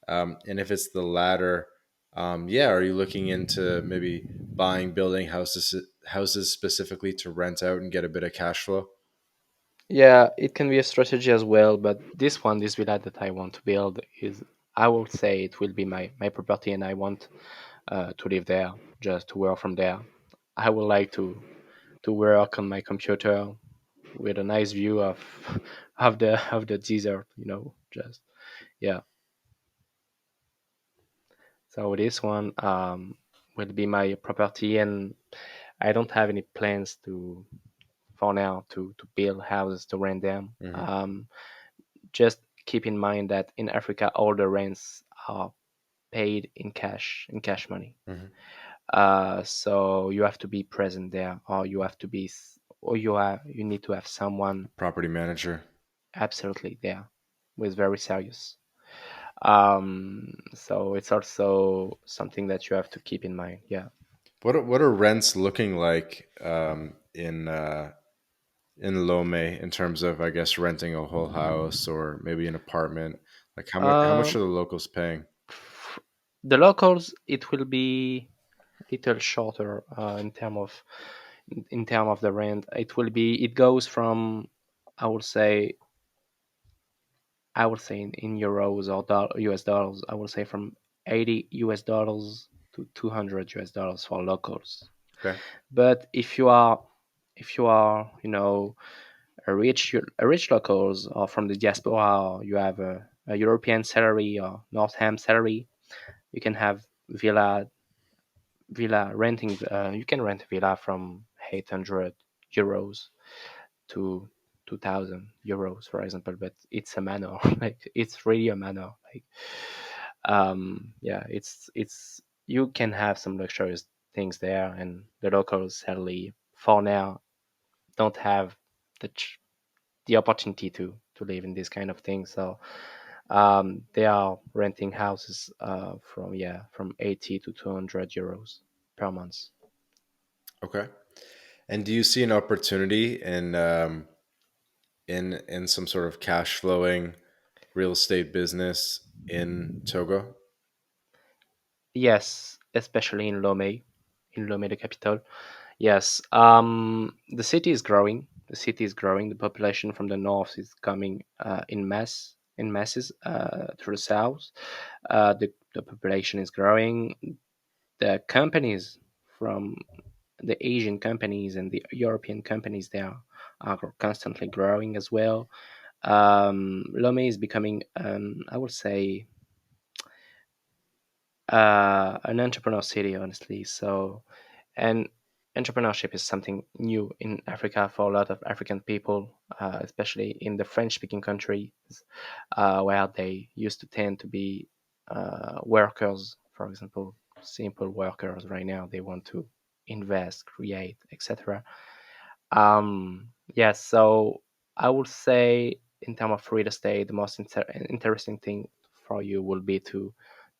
And if it's the latter, yeah, are you looking into maybe buying, building houses specifically to rent out and get a bit of cash flow? yeah, it can be a strategy as well. But this villa that I want to build is, I will say, it will be my property, and I want to live there, just to work from there. I would like to work on my computer with a nice view of of the desert, just yeah. So this one will be my property, and I don't have any plans to for now to build houses to rent them. Hmm. Just keep in mind that in Africa all the rents are paid in cash money. Hmm. So you have to be present there, or you have to be, or you need to have someone Property manager. absolutely there, who is very serious. So it's also something that you have to keep in mind. Yeah. What are rents looking like in Lomé in terms of, I guess, renting a whole house or maybe an apartment? Like how much are Um, the locals paying? the locals, it will be little shorter in term of the rent. It goes from, I would say in euros or US dollars. I would say from 80 US dollars to 200 US dollars for locals. Okay. But if you are a rich locals, or from the diaspora, or you have a European salary or Northam salary, you can have villa renting. You can rent a villa from 800 euros to 2,000 euros, for example. But it's a manor, like it's really a manor. Like, yeah, it's you can have some luxurious things there, and the locals sadly for now don't have the the opportunity to live in this kind of thing. So they are renting houses from 80 to 200 euros per month. Okay. And do you see an opportunity in some sort of cash flowing real estate business in Togo? Yes, especially in Lomé, the capital. Yes, the city is growing. The city is growing. The population from the north is coming in masses to the south. The population is growing. The companies from the Asian companies and the European companies there are constantly growing as well. Lomé is becoming, I would say, an entrepreneur city, honestly. So, and entrepreneurship is something new in Africa for a lot of African people, especially in the French-speaking countries, where they used to tend to be workers, for example, simple workers. Right now, they want to invest, create, etc. Yes, so I would say in terms of real estate, the most interesting thing for you will be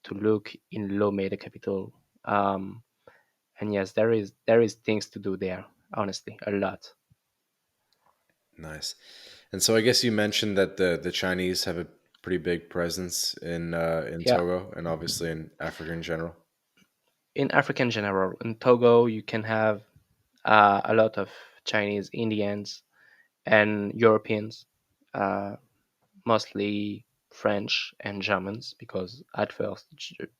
to look in Lomé, the capital. Um, and yes, there is things to do there. Honestly, a lot. Nice. And so I guess you mentioned that the Chinese have a pretty big presence in Yeah, Togo and obviously in Africa in general. in Africa in general, in Togo, you can have a lot of Chinese, Indians, and Europeans, uh, mostly French and Germans, because at first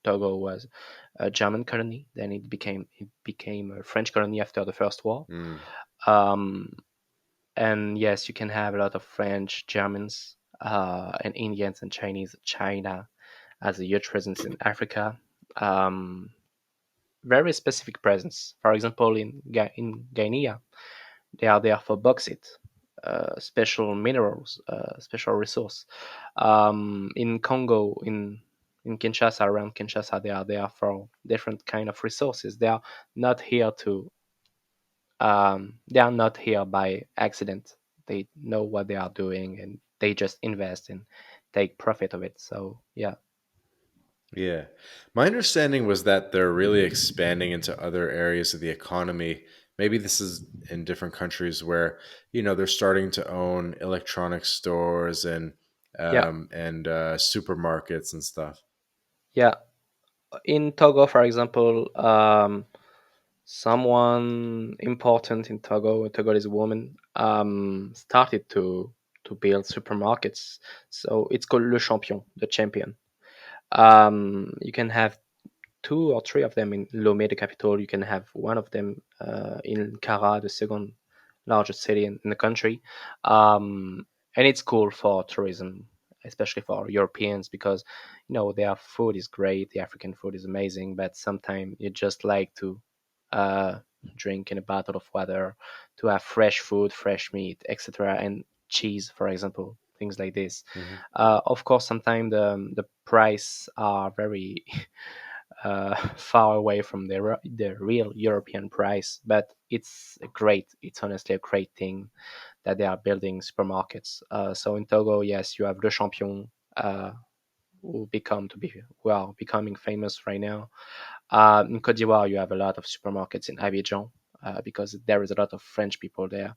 Togo was a German colony, then it became a French colony after the First War. Mm. Um, and yes, you can have a lot of French, Germans, and Indians and Chinese. China has a huge presence in Africa. Um, Very specific presence. For example, in Guinea, they are there for bauxite, special minerals, special resource. In Congo, in Kinshasa, around Kinshasa, they are there for different kind of resources. Not here to. They are not here by accident. They know what they are doing, and they just invest and take profit of it. So yeah, Yeah. My understanding was that they're really expanding into other areas of the economy. Maybe this is in different countries where, they're starting to own electronic stores yeah, and supermarkets and stuff. yeah. In Togo, for example, someone important in Togo, a Togolese woman, started to build supermarkets. So it's called Le Champion, the champion. You can have two or three of them in Lomé, the capital. You can have one of them in Kara, the second largest city in the country. And it's cool for tourism, especially for Europeans, because their food is great. The African food is amazing, but sometimes you just like to uh, drink in a bottle of water, to have fresh food, fresh meat, etc., and cheese, for example, things like this. Hmm. Of course, sometimes the price are very far away from the real European price, but it's great. It's honestly a great thing that they are building supermarkets. So in Togo, yes, you have Le Champion, who are becoming famous right now. In Cote d'Ivoire, you have a lot of supermarkets in Abidjan, because there is a lot of French people there.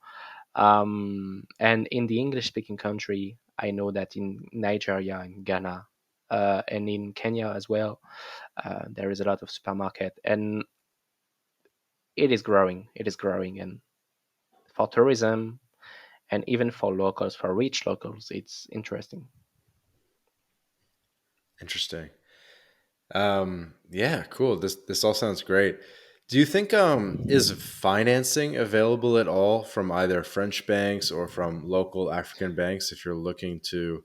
And in the English-speaking country, I know that in Nigeria, in Ghana, and in Kenya as well, there is a lot of supermarket, and it is growing. It is growing, and for tourism and even for locals, for rich locals, it's interesting. Interesting. Yeah, cool. This all sounds great. Do you think is financing available at all from either French banks or from local African banks if you're looking to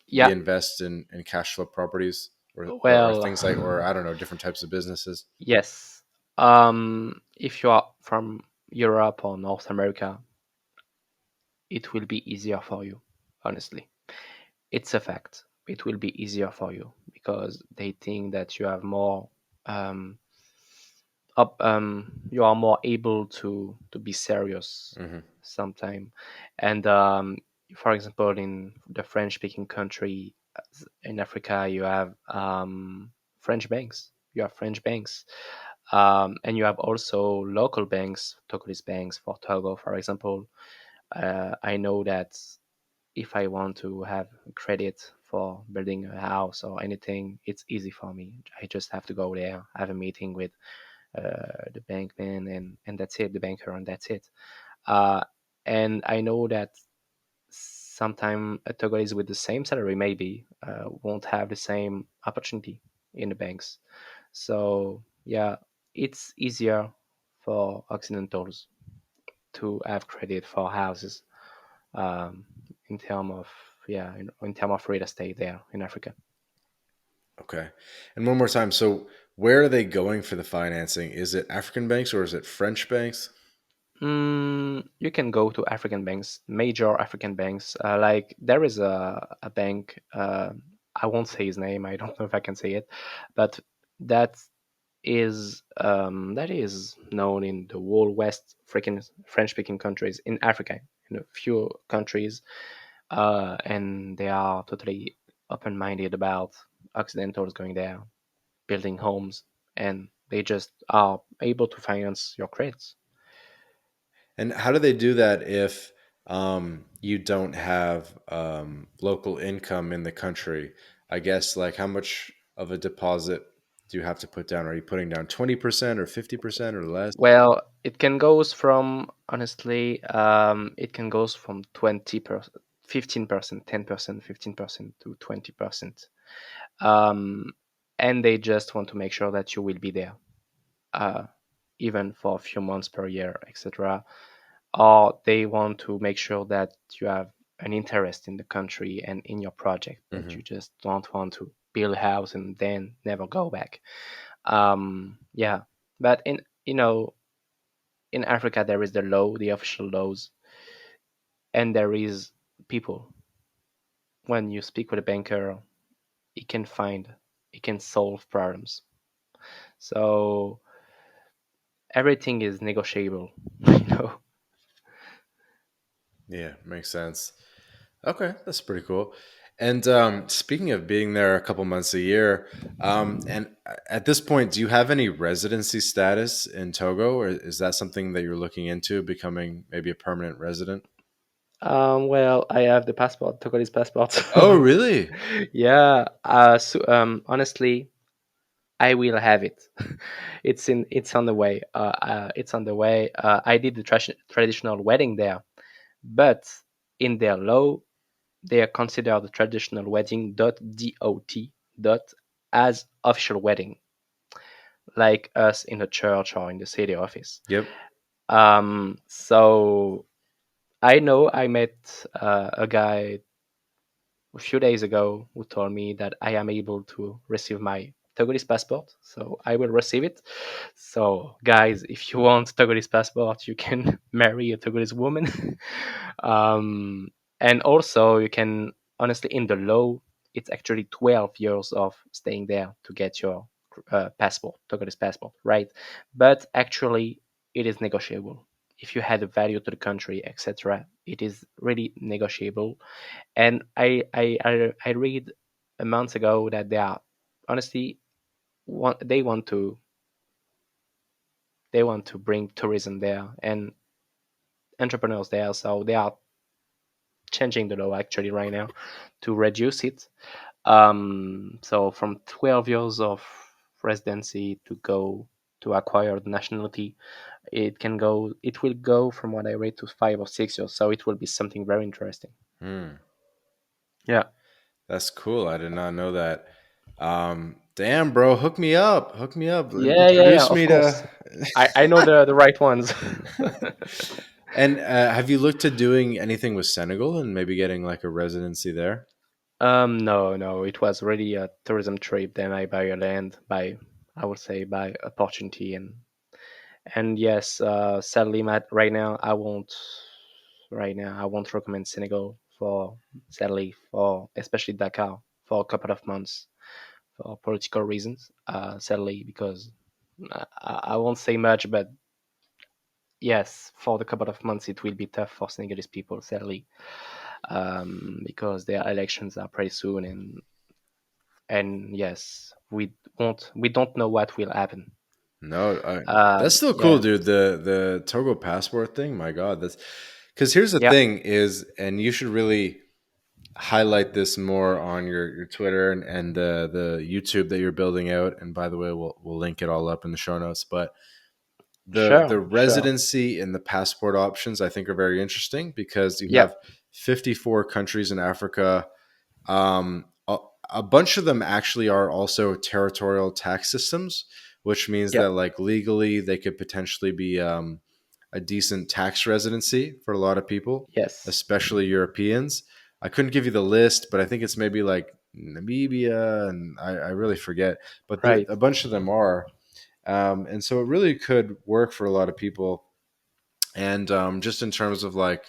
Yeah. reinvest in cash flow properties or Well, things like, or I don't know, different types of businesses? yes. If you are from Europe or North America, it will be easier for you. Honestly, it's a fact. It will be easier for you because they think that you have more um, you are more able to be serious Hmm. sometime. And for example, in the French speaking country, in Africa, you have French banks. You have French banks, and you have also local banks, Togolese banks for Togo, for example. I know that if I want to have credit for building a house or anything, it's easy for me. I just have to go there, have a meeting with the bankman, and that's it, the banker, and that's it. Uh, and I know that sometime a Togolese with the same salary maybe won't have the same opportunity in the banks. So yeah, it's easier for Occidentals to have credit for houses, um, in term of in term of real estate there in Africa. Okay. And one more time. So where are they going for the financing? Is it African banks or is it French banks? You can go to African banks, major African banks. Like there is a bank. I won't say his name. I don't know if I can say it, but that that is known in the whole West African French-speaking countries in Africa, in a few countries, and they are totally open-minded about Occidentals going there. building homes, and they just are able to finance your credits. And how do they do that if you don't have local income in the country? I guess like how much of a deposit do you have to put down? Are you putting down 20% or 50% or less? Well, it can goes from honestly, it can goes from 20%, 15%, 10%, 15% to 20%. Um, and they just want to make sure that you will be there, uh, even for a few months per year, etc. Or they want to make sure that you have an interest in the country and in your project, that Hmm. you just don't want to build a house and then never go back. Yeah, but in Africa there is the law, the official laws, and there is people. When you speak with a banker, he can find, he can solve problems. So everything is negotiable, you know. Yeah, makes sense. Okay, that's pretty cool. And speaking of being there a couple months a year, and at this point, do you have any residency status in Togo, or is that something that you're looking into, becoming maybe a permanent resident? Well, I have the passport, Togolese passport. Oh, So really? yeah. Honestly, I will have it. It's on the way. It's on the way. I did the traditional wedding there, but in their law, they are considered the traditional wedding dot as official wedding, like us in the church or in the city office. Yep. So I know I met a guy a few days ago who told me that I am able to receive my Togolese passport, so I will receive it. So, guys, if you want Togolese passport, you can marry a Togolese woman, um, and also you can honestly in the law it's actually 12 years of staying there to get your passport, Togolese passport, right? But actually, it is negotiable. If you had a value to the country, etc., it is really negotiable. And I read a month ago that they are honestly want they want to bring tourism there and entrepreneurs there, so they are changing the law actually right now to reduce it. So from 12 years of residency to go to acquire the nationality, it will go from what I read to 5 or 6 years. So it will be something very interesting. Hmm. Yeah. That's cool. I did not know that. Damn, bro, hook me up. Hook me up. Yeah, Introduce of me course. to. I know the right ones. And have you looked to doing anything with Senegal and maybe getting like a residency there? No, it was really a tourism trip. Then I buy a land by, I would say, by opportunity, and yes, sadly, Matt, right now I won't. Right now, I won't recommend Senegal for, sadly, for especially Dakar for a couple of months for political reasons. Sadly, because I won't say much, but yes, for the couple of months it will be tough for Senegalese people, sadly, because their elections are pretty soon, and yes, we don't know what will happen. No, that's still cool, Yeah, dude. The Togo passport thing. My God, that's because here's the yeah, thing is, and you should really highlight this more on your Twitter and the YouTube that you're building out. And by the way, we'll link it all up in the show notes. But the sure, residency and the passport options I think are very interesting because you yeah, have 54 countries in Africa. A bunch of them actually are also territorial tax systems, which means yeah, that like legally they could potentially be a decent tax residency for a lot of people, yes, especially Europeans. I couldn't give you the list, but I think it's maybe like Namibia, and I really forget. But right, a bunch of them are, and so it really could work for a lot of people. And just in terms of like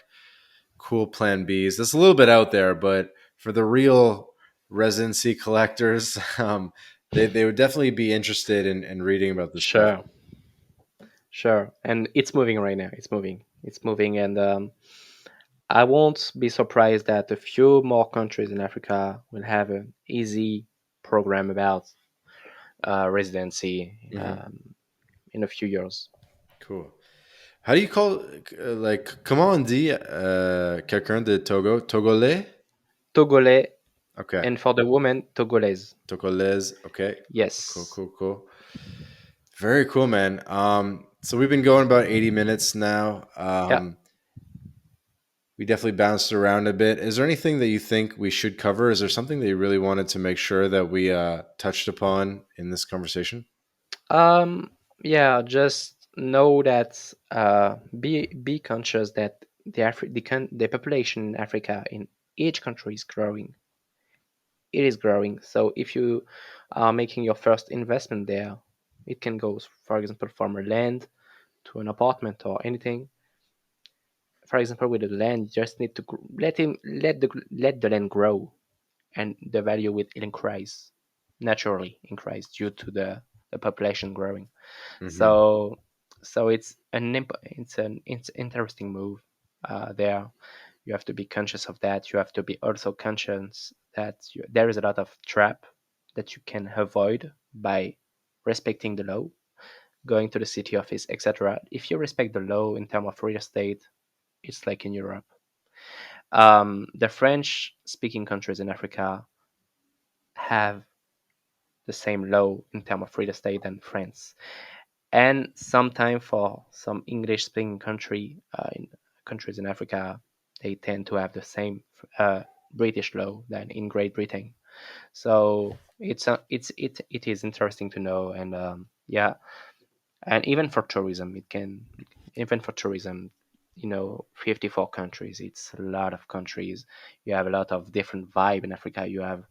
cool plan Bs, that's a little bit out there, but for the real residency collectors, they would definitely be interested in reading about this stuff. sure, sure. And it's moving right now. It's moving, and I won't be surprised that a few more countries in Africa will have an easy program about residency Hmm. in a few years. Cool. How do you call like comment on dit quelqu'un de Togo? Togolais? Togolais, Okay. and for the woman, Togolaise. Togolaise. Okay. Cool, Yes. cool, cool. Very cool, man. So we've been going about 80 minutes now. Yeah. We definitely bounced around a bit. Is there anything that you think we should cover? Is there something that you really wanted to make sure that we touched upon in this conversation? Um, yeah, just know that be conscious that the population in Africa in each country is growing. It is growing. So if you are making your first investment there, it can go, for example, from a land to an apartment or anything. For example, with the land, you just need to let the land grow, and the value will increase naturally increase due to the population growing. Hmm. So it's interesting move there. You have to be conscious of that. You have to be also conscious that there is a lot of trap that you can avoid by respecting the law, going to the city office, etc. If you respect the law in terms of real estate, it's like in Europe. The French-speaking countries in Africa have the same law in terms of real estate than France. And sometimes for some English-speaking in countries in Africa, they tend to have the same uh, British law than in Great Britain. So it is interesting to know, and yeah, and even for tourism, even for tourism, 54 countries. It's a lot of countries. You have a lot of different vibe in Africa. You have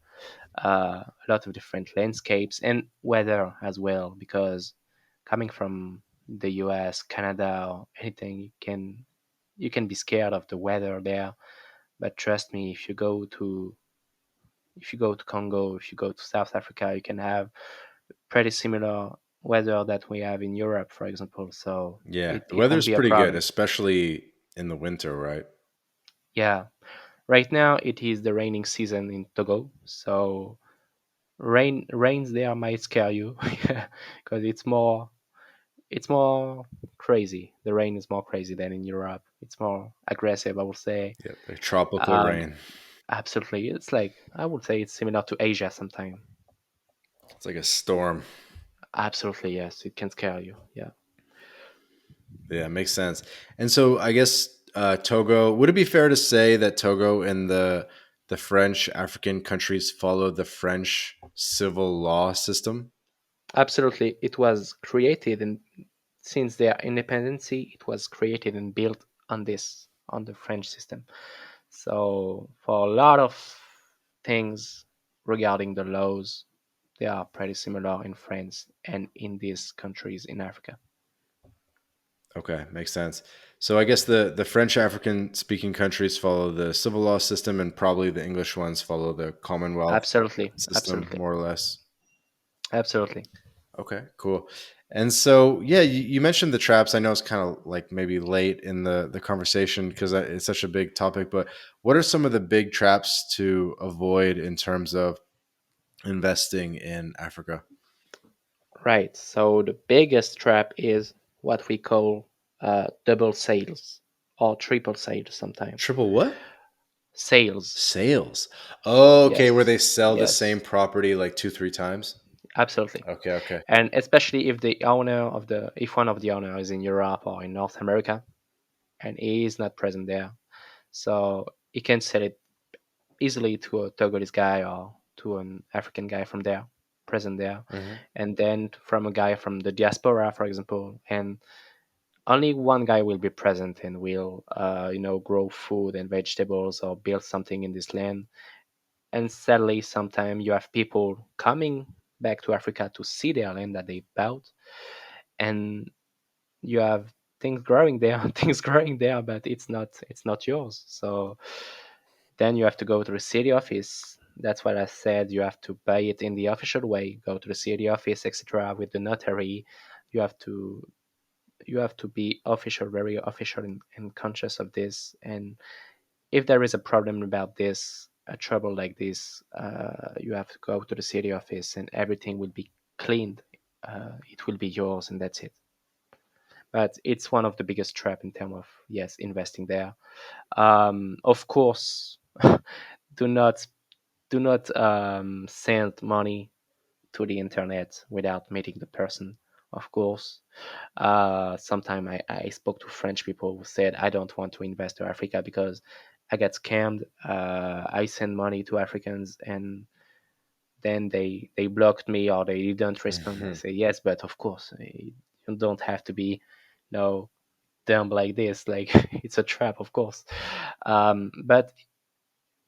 a lot of different landscapes and weather as well, because coming from the US, Canada, or anything, you can be scared of the weather there. But trust me, if you go to Congo, if you go to South Africa, you can have pretty similar weather that we have in Europe, for example. So Yeah, the it won't weather's be a pretty good, problem. especially in the winter, right? Yeah. Right now it is the raining season in Togo, so rains there might scare you because it's more crazy. The rain is more crazy than in Europe. It's more aggressive, I would say. Yeah, the tropical Um, rain. absolutely, it's like I would say it's similar to Asia sometimes. It's like a storm. Absolutely, yes, it can scare you. Yeah, Yeah, makes sense. And so I guess Togo, would it be fair to say that Togo and the French African countries follow the French civil law system? absolutely. It was created, and since their independence, it was created and built on the French system. So for a lot of things regarding the laws, they are pretty similar in France and in these countries in Africa. Okay, makes sense. So I guess the French African speaking countries follow the civil law system, and probably the English ones follow the Commonwealth Absolutely, system, absolutely, more or less. absolutely. Okay, cool. And so, yeah, you mentioned the traps. I know it's kind of like maybe late in the conversation because it's such a big topic. But what are some of the big traps to avoid in terms of investing in Africa? Right. So the biggest trap is what we call double sales or triple sales sometimes. Triple what? Sales. Sales. Oh, okay, where Yes. they sell the same Yes. property like two, three times. Absolutely. Okay, okay. And especially if one of the owner is in Europe or in North America and he is not present there, so he can sell it easily to a Togolese guy or to an African guy from there, present there, Hmm. and then from a guy from the diaspora, for example, and only one guy will be present and will, grow food and vegetables or build something in this land. And sadly, sometimes you have people coming back to Africa to see their land that they bought, and you have things growing there, things growing there, but it's not yours. So then you have to go to the city office. That's what I said. You have to buy it in the official way. Go to the city office, etc., with the notary. You have to you have to be official, very official, and conscious of this. And if there is a problem about this, a trouble like this, you have to go to the city office, and everything will be cleaned, it will be yours, and that's it. But it's one of the biggest trap in terms of, yes, investing there. Of course, do not send money to the internet without meeting the person. Of course, sometime I spoke to French people who said I don't want to invest to Africa because I get scammed. I send money to Africans and then they blocked me or they didn't respond. I Hmm. say yes, but of course you don't have to be, no, dumb like this. Like it's a trap, of course. But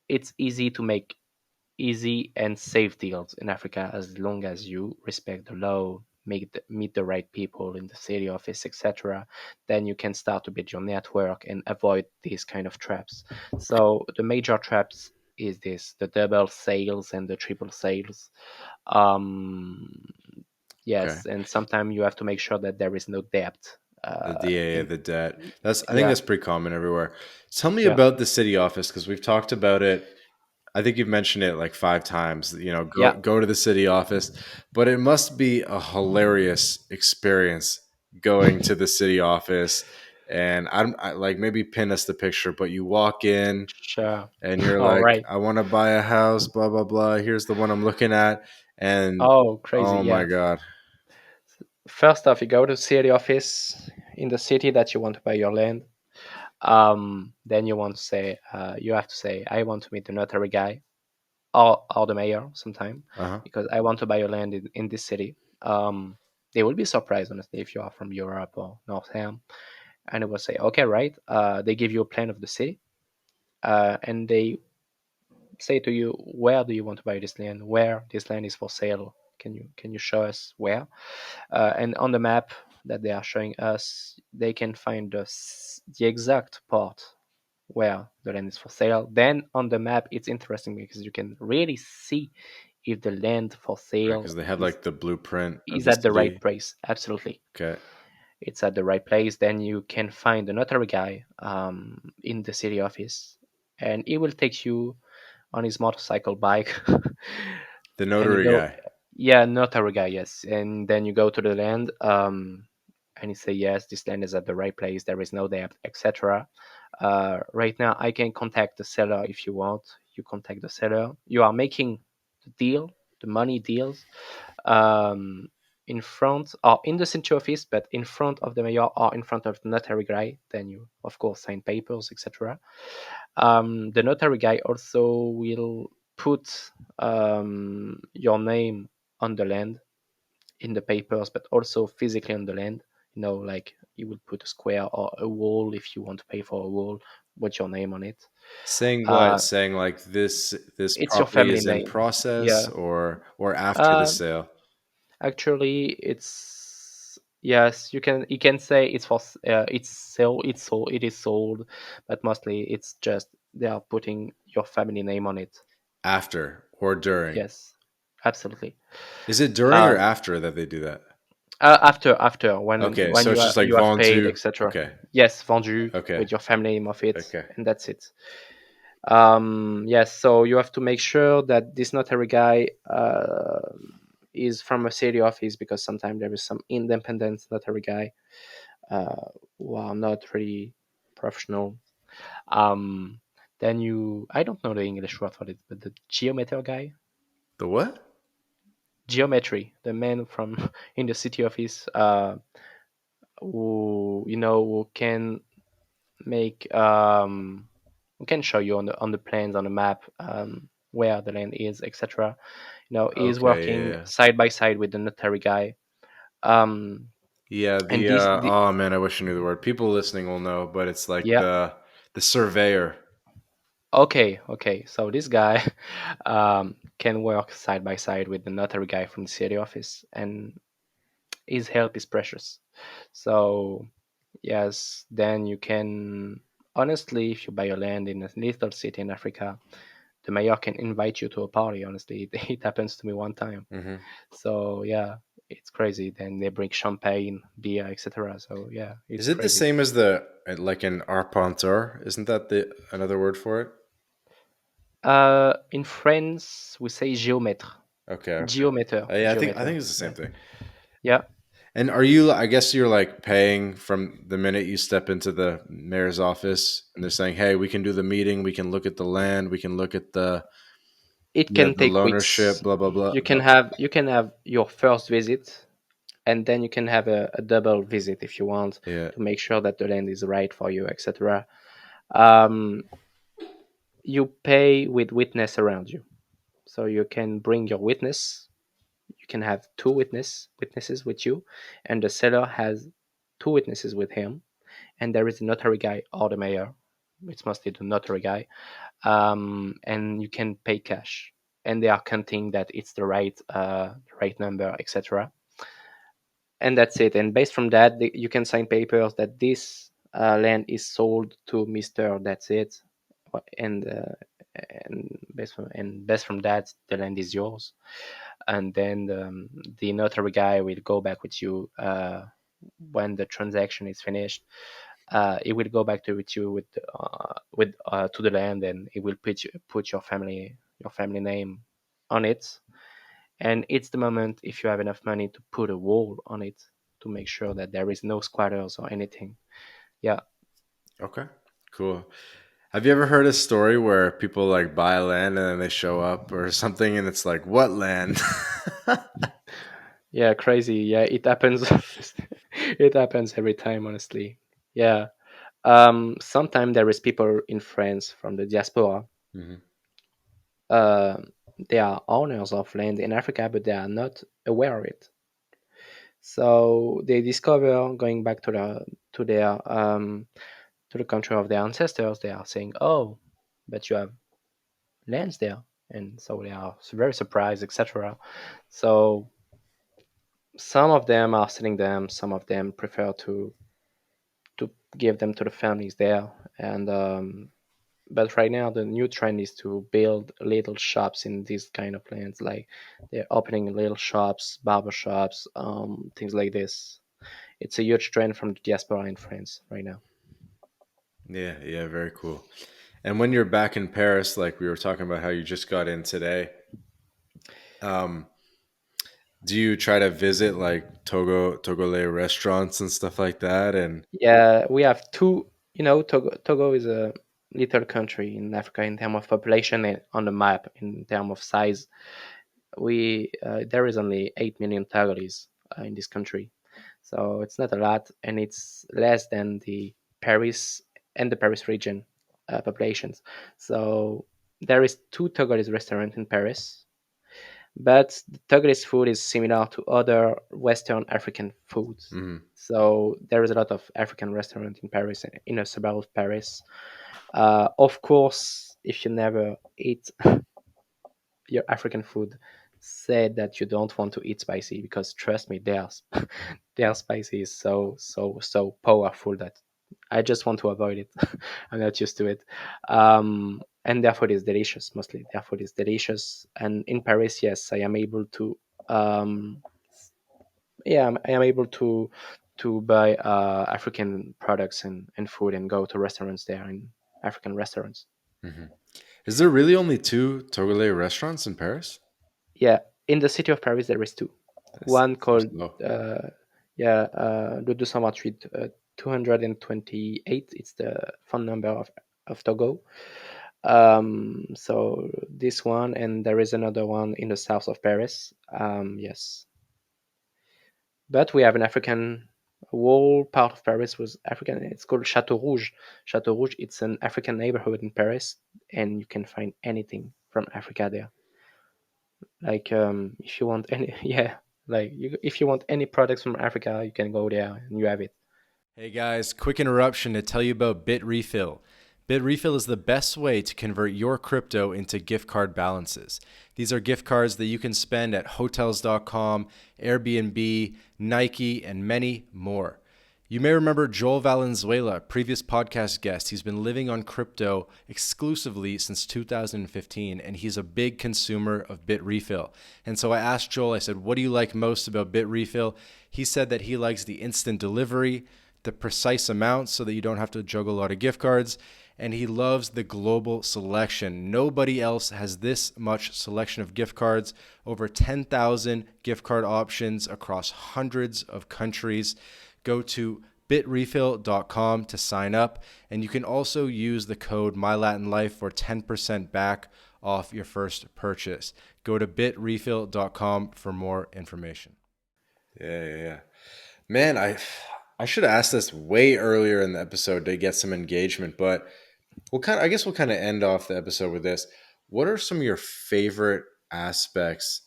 it's easy to make easy and safe deals in Africa as long as you respect the law, meet the right people in the city office, etc. Then you can start to build your network and avoid these kind of traps. So the major traps is this: the double sales and the triple sales. Um, Okay. yes, and sometimes you have to make sure that there is no debt. The DA, In the debt. That's I think Yeah, that's pretty common everywhere. Tell me yeah, about the city office because we've talked about it. I think you've mentioned it like 5 times. yeah. Go to the city office, but it must be a hilarious experience going to the city office. And like maybe pin us the picture, but you walk in Sure. and you're All like, right. I want to buy a house, blah blah blah. Here's the one I'm looking at, and Oh, crazy. oh my Yeah. god, First off, you go to city office in the city that you want to buy your land. Then you have to say, I want to meet the notary guy or the mayor sometime uh huh. because I want to buy your land in this city. They will be surprised, honestly, if you are from Europe or Northam. And it will say, okay, right. They give you a plan of the city, and they say to you, where do you want to buy this land? Where this land is for sale? Can you show us where? And on the map that they are showing us, they can find the exact part where the land is for sale. Then on the map, it's interesting because you can really see if the land for Right, sale because they have like the blueprint of is the at the right city. price. Absolutely, Okay. it's at the right place. Then you can find the notary guy in the city office, and he will take you on his motorcycle bike The and you notary go, guy. yeah, notary guy, yes, and then you go to the land, and you say yes, this land is at the right place, there is no debt, etc. Right now I can contact the seller. If you want, you contact the seller, you are making the deal, the money deals, um, in front or in the city office, but in front of the mayor or in front of the notary guy. Then you of course sign papers, etc. The notary guy also will put your name on the land in the papers, but also physically on the land. Like you will put a square or a wall if you want to pay for a wall with your name on it. Saying what? Uh, Saying like this it's your property family is in name. process Yeah. or after the Uh, sale. Actually, it's yes. You can say it's it is sold, but mostly it's just they are putting your family name on it. After or during. Yes, absolutely. Is it during or Um, after that they do that? after when Okay, when so you it's just like you have paid, vendu. etc. Okay. Yes, vendu Okay. with your family name of it, Okay. and that's it. Yes, so you have to make sure that this notary guy is from a city office because sometimes there is some independent notary guy uh, who are not really professional. Um, then I don't know the English word for it, but the geometer guy, The what? geometry, the man from in the city office, who can make who can show you on the plans on the map where the land is, etc. Is Okay, yeah, working yeah. side by side with the notary guy. Um, Yeah, and oh man, I wish I knew the word. People listening will know, but it's like yeah. the surveyor. Okay. So this guy can work side by side with the notary guy from the city office, and his help is precious. So yes, then you can honestly, if you buy a land in a little city in Africa, the mayor can invite you to a party. Honestly, it happens to me one time. Hmm. So yeah, it's crazy. Then they bring champagne, beer, etc. So yeah, Is it's it the crazy. same as the like an arpenteur? Isn't that the another word for it? In France, we say géomètre. Okay, okay. Geometer, Yeah, I think geometer. it's the same Yeah, thing. yeah. And are you? I guess you're like paying from the minute you step into the mayor's office, and they're saying, "Hey, we can do the meeting. We can look at the land. We can look at It can the take loanership. weeks. Blah blah blah." You can have your first visit, and then you can have a double visit if you want Yeah. to make sure that the land is right for you, etc. Um, you pay with witness around you, so you can bring your witness. You can have two witnesses with you, and the seller has two witnesses with him, and there is a notary guy or the mayor. It's mostly the notary guy, and you can pay cash, and they are counting that it's the right number, etc. And that's it. And based from that, you can sign papers that this land is sold to Mister. That's it, and based from that, the land is yours. And then the notary guy will go back with you when the transaction is finished. It will go back to with you with to the land, and it will put your family name on it. And it's the moment, if you have enough money, to put a wall on it to make sure that there is no squatters or anything. Yeah, Okay. Cool. Have you ever heard a story where people like buy land and then they show up or something, and it's like, what land? yeah, crazy. Yeah, it happens. It happens every time, honestly. Yeah. Sometimes there is people in France from the diaspora. Hmm. Uh, they are owners of land in Africa, but they are not aware of it. So they discover, going back to the country of their ancestors, they are saying, "Oh, but you have lands there," and so they are very surprised, etc. So some of them are selling them, some of them prefer to give them to the families there, and but right now the new trend is to build little shops in these kind of lands, like they're opening little shops, barber shops, things like this. It's a huge trend from the diaspora in France right now. Yeah, yeah, very cool. And when you're back in Paris, like we were talking about how you just got in today, um, do you try to visit like Togolese restaurants and stuff like that? And Yeah, we have two. Togo is a little country in Africa in terms of population and on the map in terms of size. We There is only 8 million Togolese in this country, so it's not a lot, and it's less than the Paris and the Paris region populations. So there is two Togolese restaurants in Paris, but the Togolese food is similar to other Western African foods. mhm. So there is a lot of African restaurant in Paris, in a suburb of Paris. Of course, if you never eat your African food, say that you don't want to eat spicy, because trust me, their spicy is so powerful that I just want to avoid it. I'm not used to it. And their food is delicious. Mostly, their food is delicious. And in Paris, yes, I am able to. Um, yeah, I am able to buy African products and food and go to restaurants there in African restaurants. Mhm. Is there really only two Togolese restaurants in Paris? Yeah, in the city of Paris there is two. That One seems called low. Le 228, 228. It's the phone number of Togo. So this one, and there is another one in the south of Paris. Yes, but we have an African. Whole part of Paris was African. It's called Chateau Rouge. Chateau Rouge. It's an African neighborhood in Paris, and you can find anything from Africa there. Like if you want any, yeah, like if you want any products from Africa, you can go there and you have it. Hey guys, quick interruption to tell you about Bitrefill. Bitrefill is the best way to convert your crypto into gift card balances. These are gift cards that you can spend at hotels.com, Airbnb, Nike, and many more. You may remember Joel Valenzuela, previous podcast guest. He's been living on crypto exclusively since 2015, and he's a big consumer of Bitrefill. And so I asked Joel, I said, what do you like most about Bitrefill? He said that he likes the instant delivery, the precise amount so that you don't have to juggle a lot of gift cards, and he loves the global selection. Nobody else has this much selection of gift cards, over 10,000 gift card options across hundreds of countries. Go to bitrefill.com to sign up, and you can also use the code MyLatinLife for 10% back off your first purchase. Go to bitrefill.com for more information. Yeah. Man, I should have asked this way earlier in the episode to get some engagement, but I guess we'll kind of end off the episode with this. What are some of your favorite aspects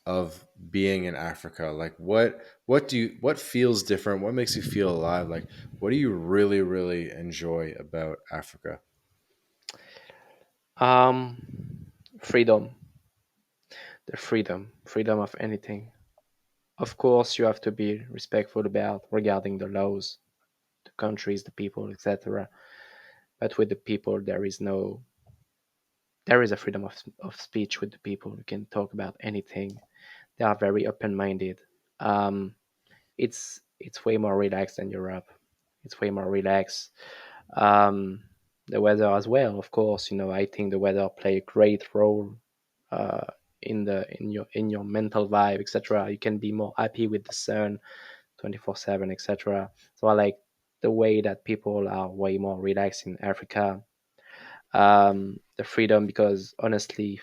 of being in Africa? Like what feels different? What makes you feel alive? Like what do you really, really enjoy about Africa? Freedom, the freedom of anything. Of course, you have to be respectful about regarding the laws, the countries, the people, etc. But with the people, there is a freedom of speech with the people. You can talk about anything. They are very open-minded. Um, it's way more relaxed than Europe. It's way more relaxed. Um, the weather as well, of course. I think the weather play a great role uh, in your mental vibe, etc. You can be more happy with the sun 24/7, etc. So I like the way that people are way more relaxed in Africa. The freedom, because honestly,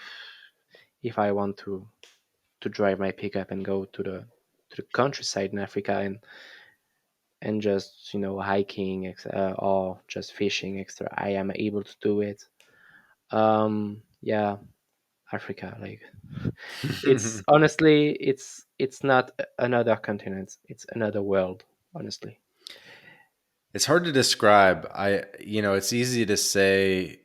if I want to drive my pickup and go to the countryside in Africa and just hiking or just fishing extra, I am able to do it. Yeah, Africa, like it's honestly it's not another continent, it's another world, honestly. It's hard to describe. It's easy to say Yeah.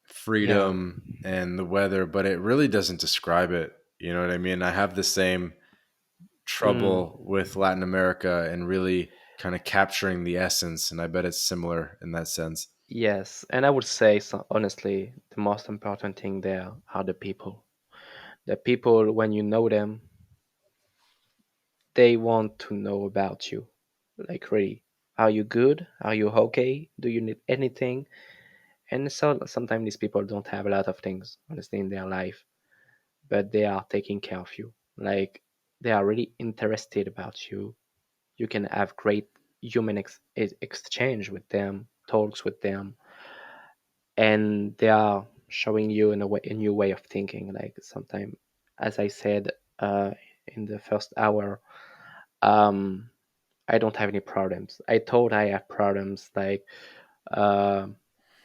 freedom and the weather, but it really doesn't describe it. You know what I mean? I have the same Mm, trouble with Latin America and really kind of capturing the essence, and I bet it's similar in that sense. yes, and I would say, so honestly, the most important thing there are the people. The people, when you know them, they want to know about you. Like, really, are you good? Are you okay? Do you need anything? And so sometimes these people don't have a lot of things, honestly, in their life, but they are taking care of you. Like, they are really interested about you. You can have great human exchange with them, talks with them, and they are showing you in a new way of thinking. Like, sometimes, as I said in the first hour, um, I don't have any problems. I thought I have problems, uh,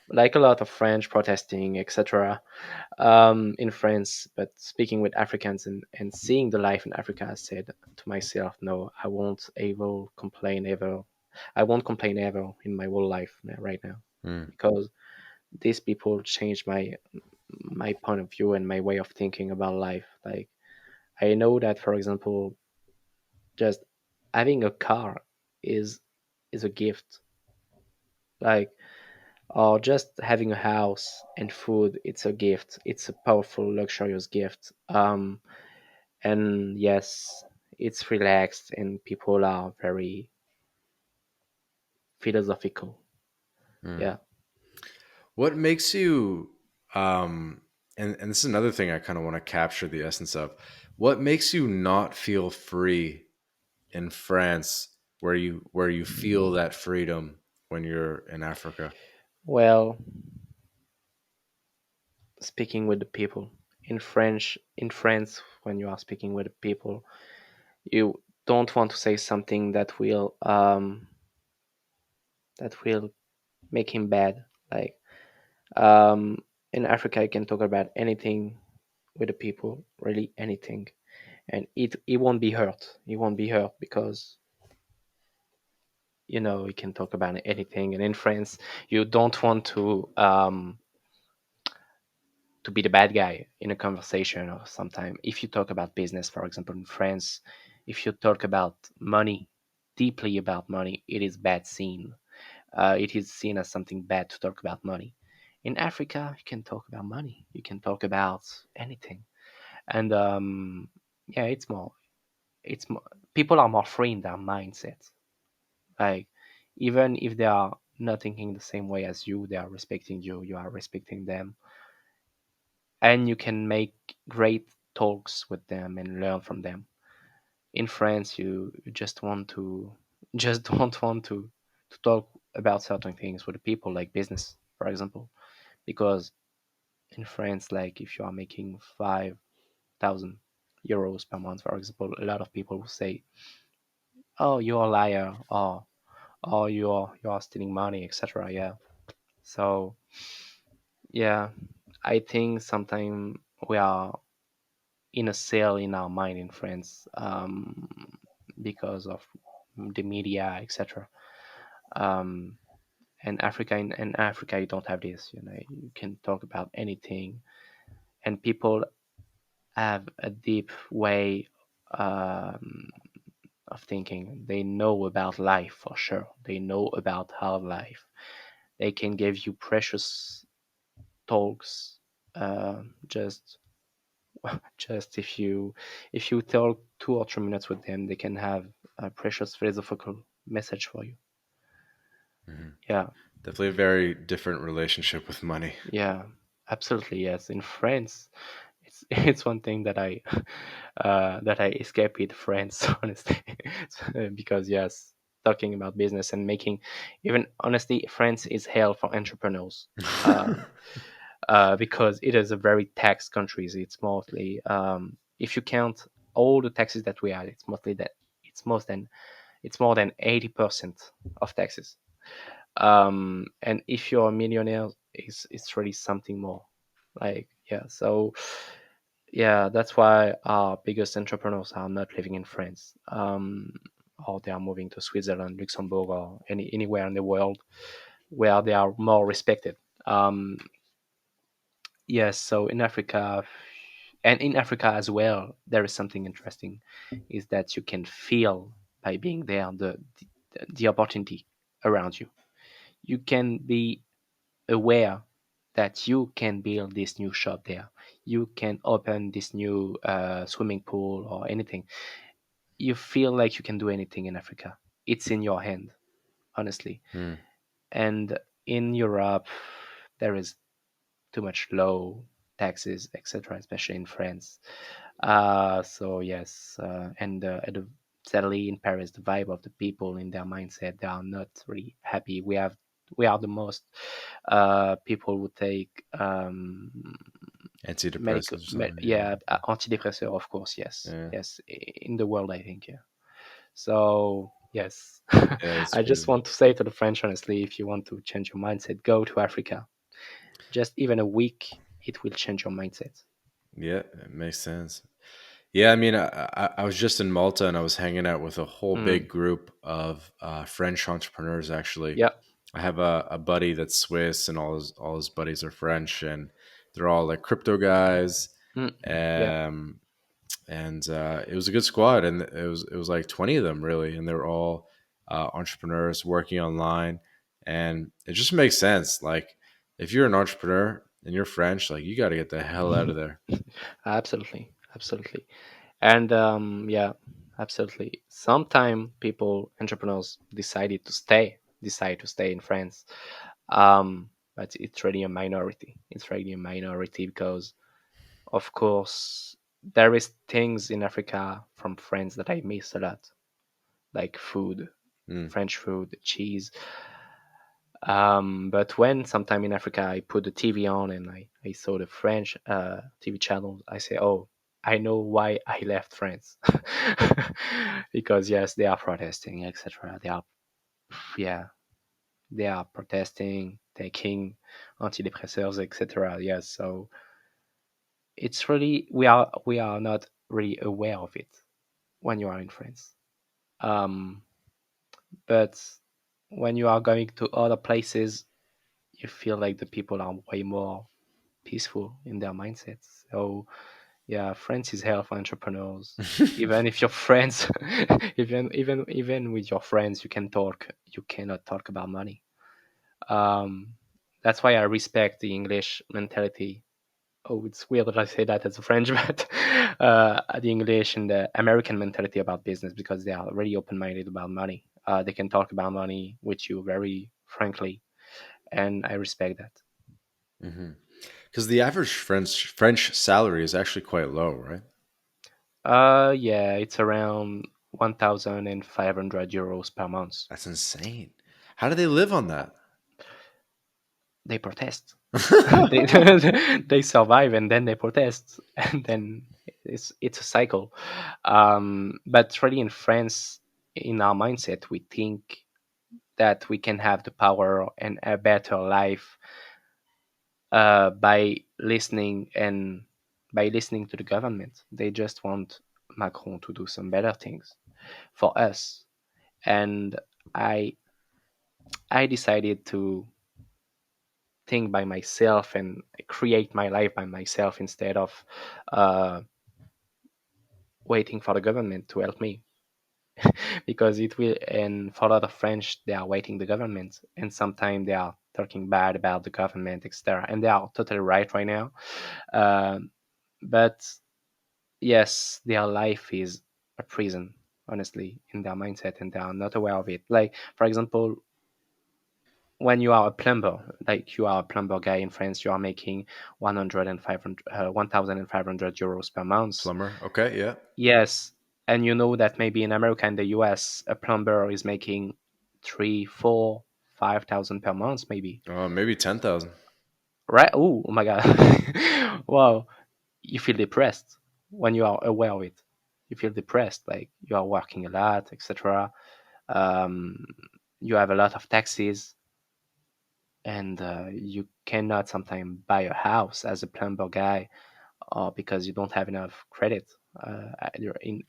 like a lot of French protesting, etc. In France. But speaking with Africans and seeing the life in Africa, I said to myself, no, I won't complain ever in my whole life right now, Mm. because these people changed my point of view and my way of thinking about life. Like, I know that, for example, just having a car is is a gift. Like, or just having a house and food, it's a gift. It's a powerful, luxurious gift. And yes, it's relaxed and people are very philosophical. Mm. Yeah. What makes you and this is another thing I kind of want to capture the essence of. What makes you not feel free in France where you feel that freedom when you're in Africa? Well, speaking with the people in France, when you are speaking with the people, you don't want to say something that will make him bad. Like, um, in Africa, you can talk about anything with the people, really anything, and it won't be hurt. It won't be hurt because you can talk about anything. And in France, you don't want to be the bad guy in a conversation, or sometime if you talk about business, for example, in France, if you talk about money, deeply about money, it is bad seen. It is seen as something bad to talk about money. In Africa, you can talk about money. You can talk about anything, and yeah, it's more, people are more free in their mindset. Like, even if they are not thinking the same way as you. They are respecting you. You are respecting them, and you can make great talks with them and learn from them. In France, you just want to just don't want to talk about certain things with the people, like business, for example, because in France, like if you are making 5,000 euros per month, for example, a lot of people will say, "Oh, you're a liar," or you're stealing money, etc. Yeah. So yeah, I think sometimes we are in a cell in our mind in France, because of the media, etc. Um, and in Africa, you don't have this. You know, you can talk about anything, and people have a deep way, um, of thinking. They know about life for sure. They know about hard life. They can give you precious talks. Just just if you talk 2 or 3 minutes with them, they can have a precious philosophical message for you. Mhm. Yeah, Definitely a very different relationship with money. yeah, absolutely. Yes, in France, it's it's one thing that I that I escape with France, honestly. Because yes, talking about business and making, even honestly, France is hell for entrepreneurs. Uh, because it is a very taxed country. It's mostly, if you count all the taxes that we have, it's it's more than 80% of taxes. And if you're a millionaire, it's really something more. Like yeah, so yeah, that's why our biggest entrepreneurs are not living in France, or they are moving to Switzerland, Luxembourg, or anywhere in the world where they are more respected. Um, Yes, so in Africa, and in Africa as well, there is something interesting, is that you can feel by being there the opportunity around you. You can be aware that you can build this new shop there. You can open this new swimming pool or anything. You feel like you can do anything in Africa. It's in your hand, honestly. Hmm. And in Europe, there is too much low taxes, etc., especially in France. So yes, sadly in Paris, the vibe of the people in their mindset, they are not really happy. We are the most people who take Antidepressants or something. yeah, Yeah. antidepressant, of course. Yes, Yeah. yes, in the world, I think. Yeah. So yes, Yeah, that's I just crazy. want to say to the French, honestly, if you want to change your mindset, go to Africa. Just even a week, it will change your mindset. Yeah, it makes sense. Yeah, I mean, I was just in Malta and I was hanging out with a whole big Mm. group of French entrepreneurs. Actually, Yeah. I have a buddy that's Swiss, and all his buddies are French, and they're all like crypto guys. Mm. Yeah. Um, and it was a good squad, and it was like 20 of them really, and they were all entrepreneurs working online, and it just makes sense. Like, if you're an entrepreneur and you're French, like you got to get the hell out of there. Absolutely. Absolutely. And yeah, absolutely. Sometime people, entrepreneurs, decide to stay in France. But it's really a minority. It's really a minority because, of course, there is things in Africa from France that I miss a lot, like food, Mm. French food, cheese. But when sometime in Africa I put the TV on and I saw the French TV channel, I say, oh, I know why I left France. Because yes, they are protesting, etc. Yeah, they are protesting, taking antidepressants, etc. Yes, so it's really, we are not really aware of it when you are in France. Um, but when you are going to other places, you feel like the people are way more peaceful in their mindsets. So yeah, France is hell for entrepreneurs. Even if your friends, even with your friends, you cannot talk about money. Um, that's why I respect the English mentality. Oh, it's weird that I say that as a French, but the English and the American mentality about business, because they are really open-minded about money. They can talk about money with you very frankly, and I respect that. Because the average French salary is actually quite low, right? Yeah, it's around 1,500 euros per month. That's insane. How do they live on that? They protest. they they survive and then they protest, and then it's a cycle. But really, in France, in our mindset, we think that we can have the power and a better life by listening and by listening to the government. They just want Macron to do some better things for us. And I I decided to think by myself and create my life by myself instead of uh, waiting for the government to help me. Because it will, and for a lot of French, they are waiting the government, and sometimes they are talking bad about the government, etc. And they are totally right now. Um, but yes, their life is a prison, honestly, in their mindset, and they are not aware of it. Like, for example, when you are a plumber, like you are a plumber guy in France, you are making 1,500 euros per month. Plumber. Okay, yeah. Yes, and you know that maybe in America and the US, a plumber is making three, four, 5,000 per month, maybe. Maybe 10,000. Right? Oh my God! Wow, you feel depressed when you are aware of it. You feel depressed, like you are working a lot, etc. Um, you have a lot of taxes, and you cannot sometimes buy a house as a plumber guy, because you don't have enough credit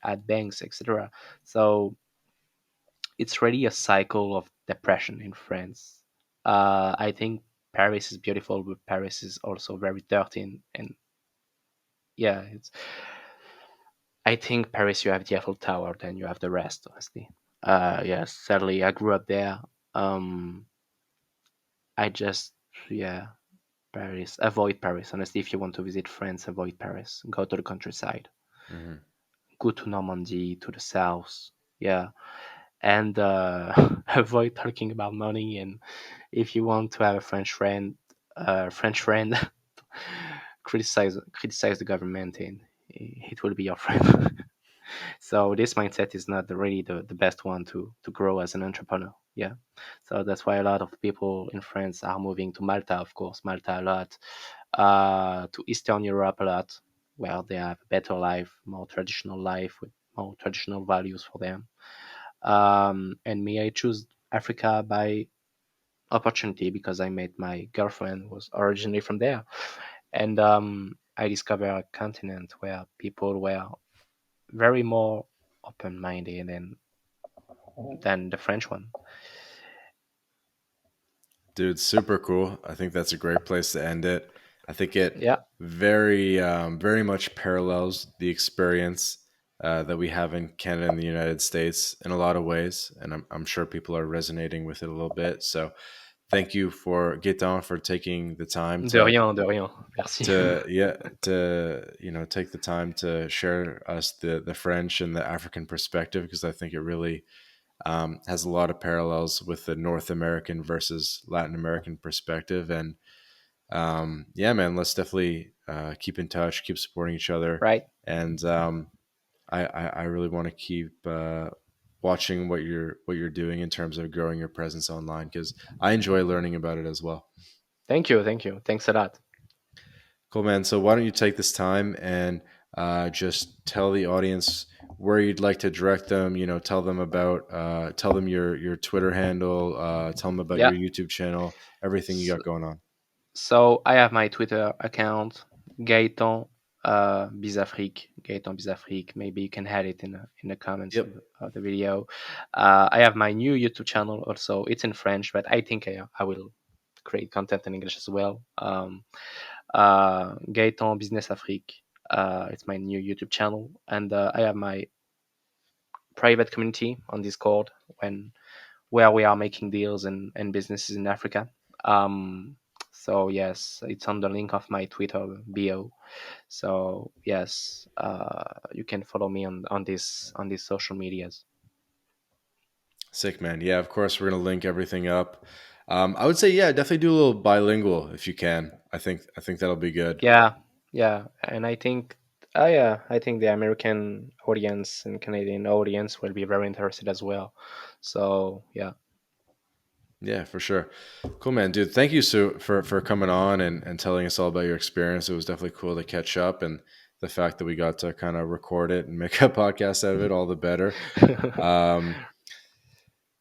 at banks, etc. So it's really a cycle of depression in France. I think Paris is beautiful, but Paris is also very dirty, and yeah, it's. I think Paris, you have the Eiffel Tower, then you have the rest. Honestly, yes, sadly, I grew up there. Um, I just, yeah, Paris. Avoid Paris. Honestly, if you want to visit France, avoid Paris. Go to the countryside. Hmm. Go to Normandy, to the south. Yeah, and avoid talking about money. And if you want to have a French friend, criticize the government, and it will be your friend. So this mindset is not really the best one to grow as an entrepreneur. Yeah. So that's why a lot of people in France are moving to Malta, of course, Malta a lot, to Eastern Europe a lot, where they have a better life, more traditional life with more traditional values for them. And me, I choose Africa by opportunity because I met my girlfriend was originally from there, and I discovered a continent where people were very more open-minded than the French one. Dude, super cool. I think that's a great place to end it. I think it Yeah, very much parallels the experience that we have in Canada and the United States in a lot of ways, and I'm sure people are resonating with it a little bit. So, thank you for Gaetan for taking the time de rien, de rien. Merci. to take the time to share us the French and the African perspective, because I think it really has a lot of parallels with the North American versus Latin American perspective. And yeah, man, let's definitely keep in touch, keep supporting each other. Right. And I really want to keep watching what you're doing in terms of growing your presence online, because I enjoy learning about it as well. Thank you. Thank you. Thanks a lot. Cool, man. So why don't you take this time and just tell the audience where you'd like to direct them? Tell them about, tell them your Twitter handle, tell them about your Yeah. YouTube channel, everything you So, got going on. so I have my Twitter account, Gaetan Bizafrique. Gaetan Bizafrique. Maybe you can add it in the comments Yep. of the video. I have my new YouTube channel also. It's in French, but I think I will create content in English as well. Gaetan Business Afrique. It's my new YouTube channel, and I have my private community on Discord when where we are making deals and businesses in Africa. Um, so yes, it's on the link of my Twitter bio. So yes, you can follow me on these social medias. Sick, man. Yeah, of course, we're going to link everything up. I would say, yeah, definitely do a little bilingual if you can. I think that'll be good. Yeah, yeah, and I think, yeah, I think the American audience and Canadian audience will be very interested as well. So yeah. Yeah, for sure. Cool, man, dude. Thank you for coming on and telling us all about your experience. It was definitely cool to catch up, and the fact that we got to kind of record it and make a podcast out of it, all the better. Um,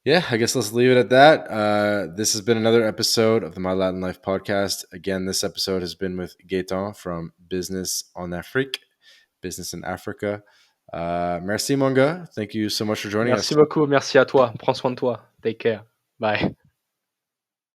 yeah, I guess let's leave it at that. This has been another episode of the My Latin Life podcast. Again, this episode has been with Gaetan from Business en Afrique, Business in Africa. Merci, mon gars. Thank you so much for joining Merci us. beaucoup, merci à toi. Prends soin de toi. Take care. Bye.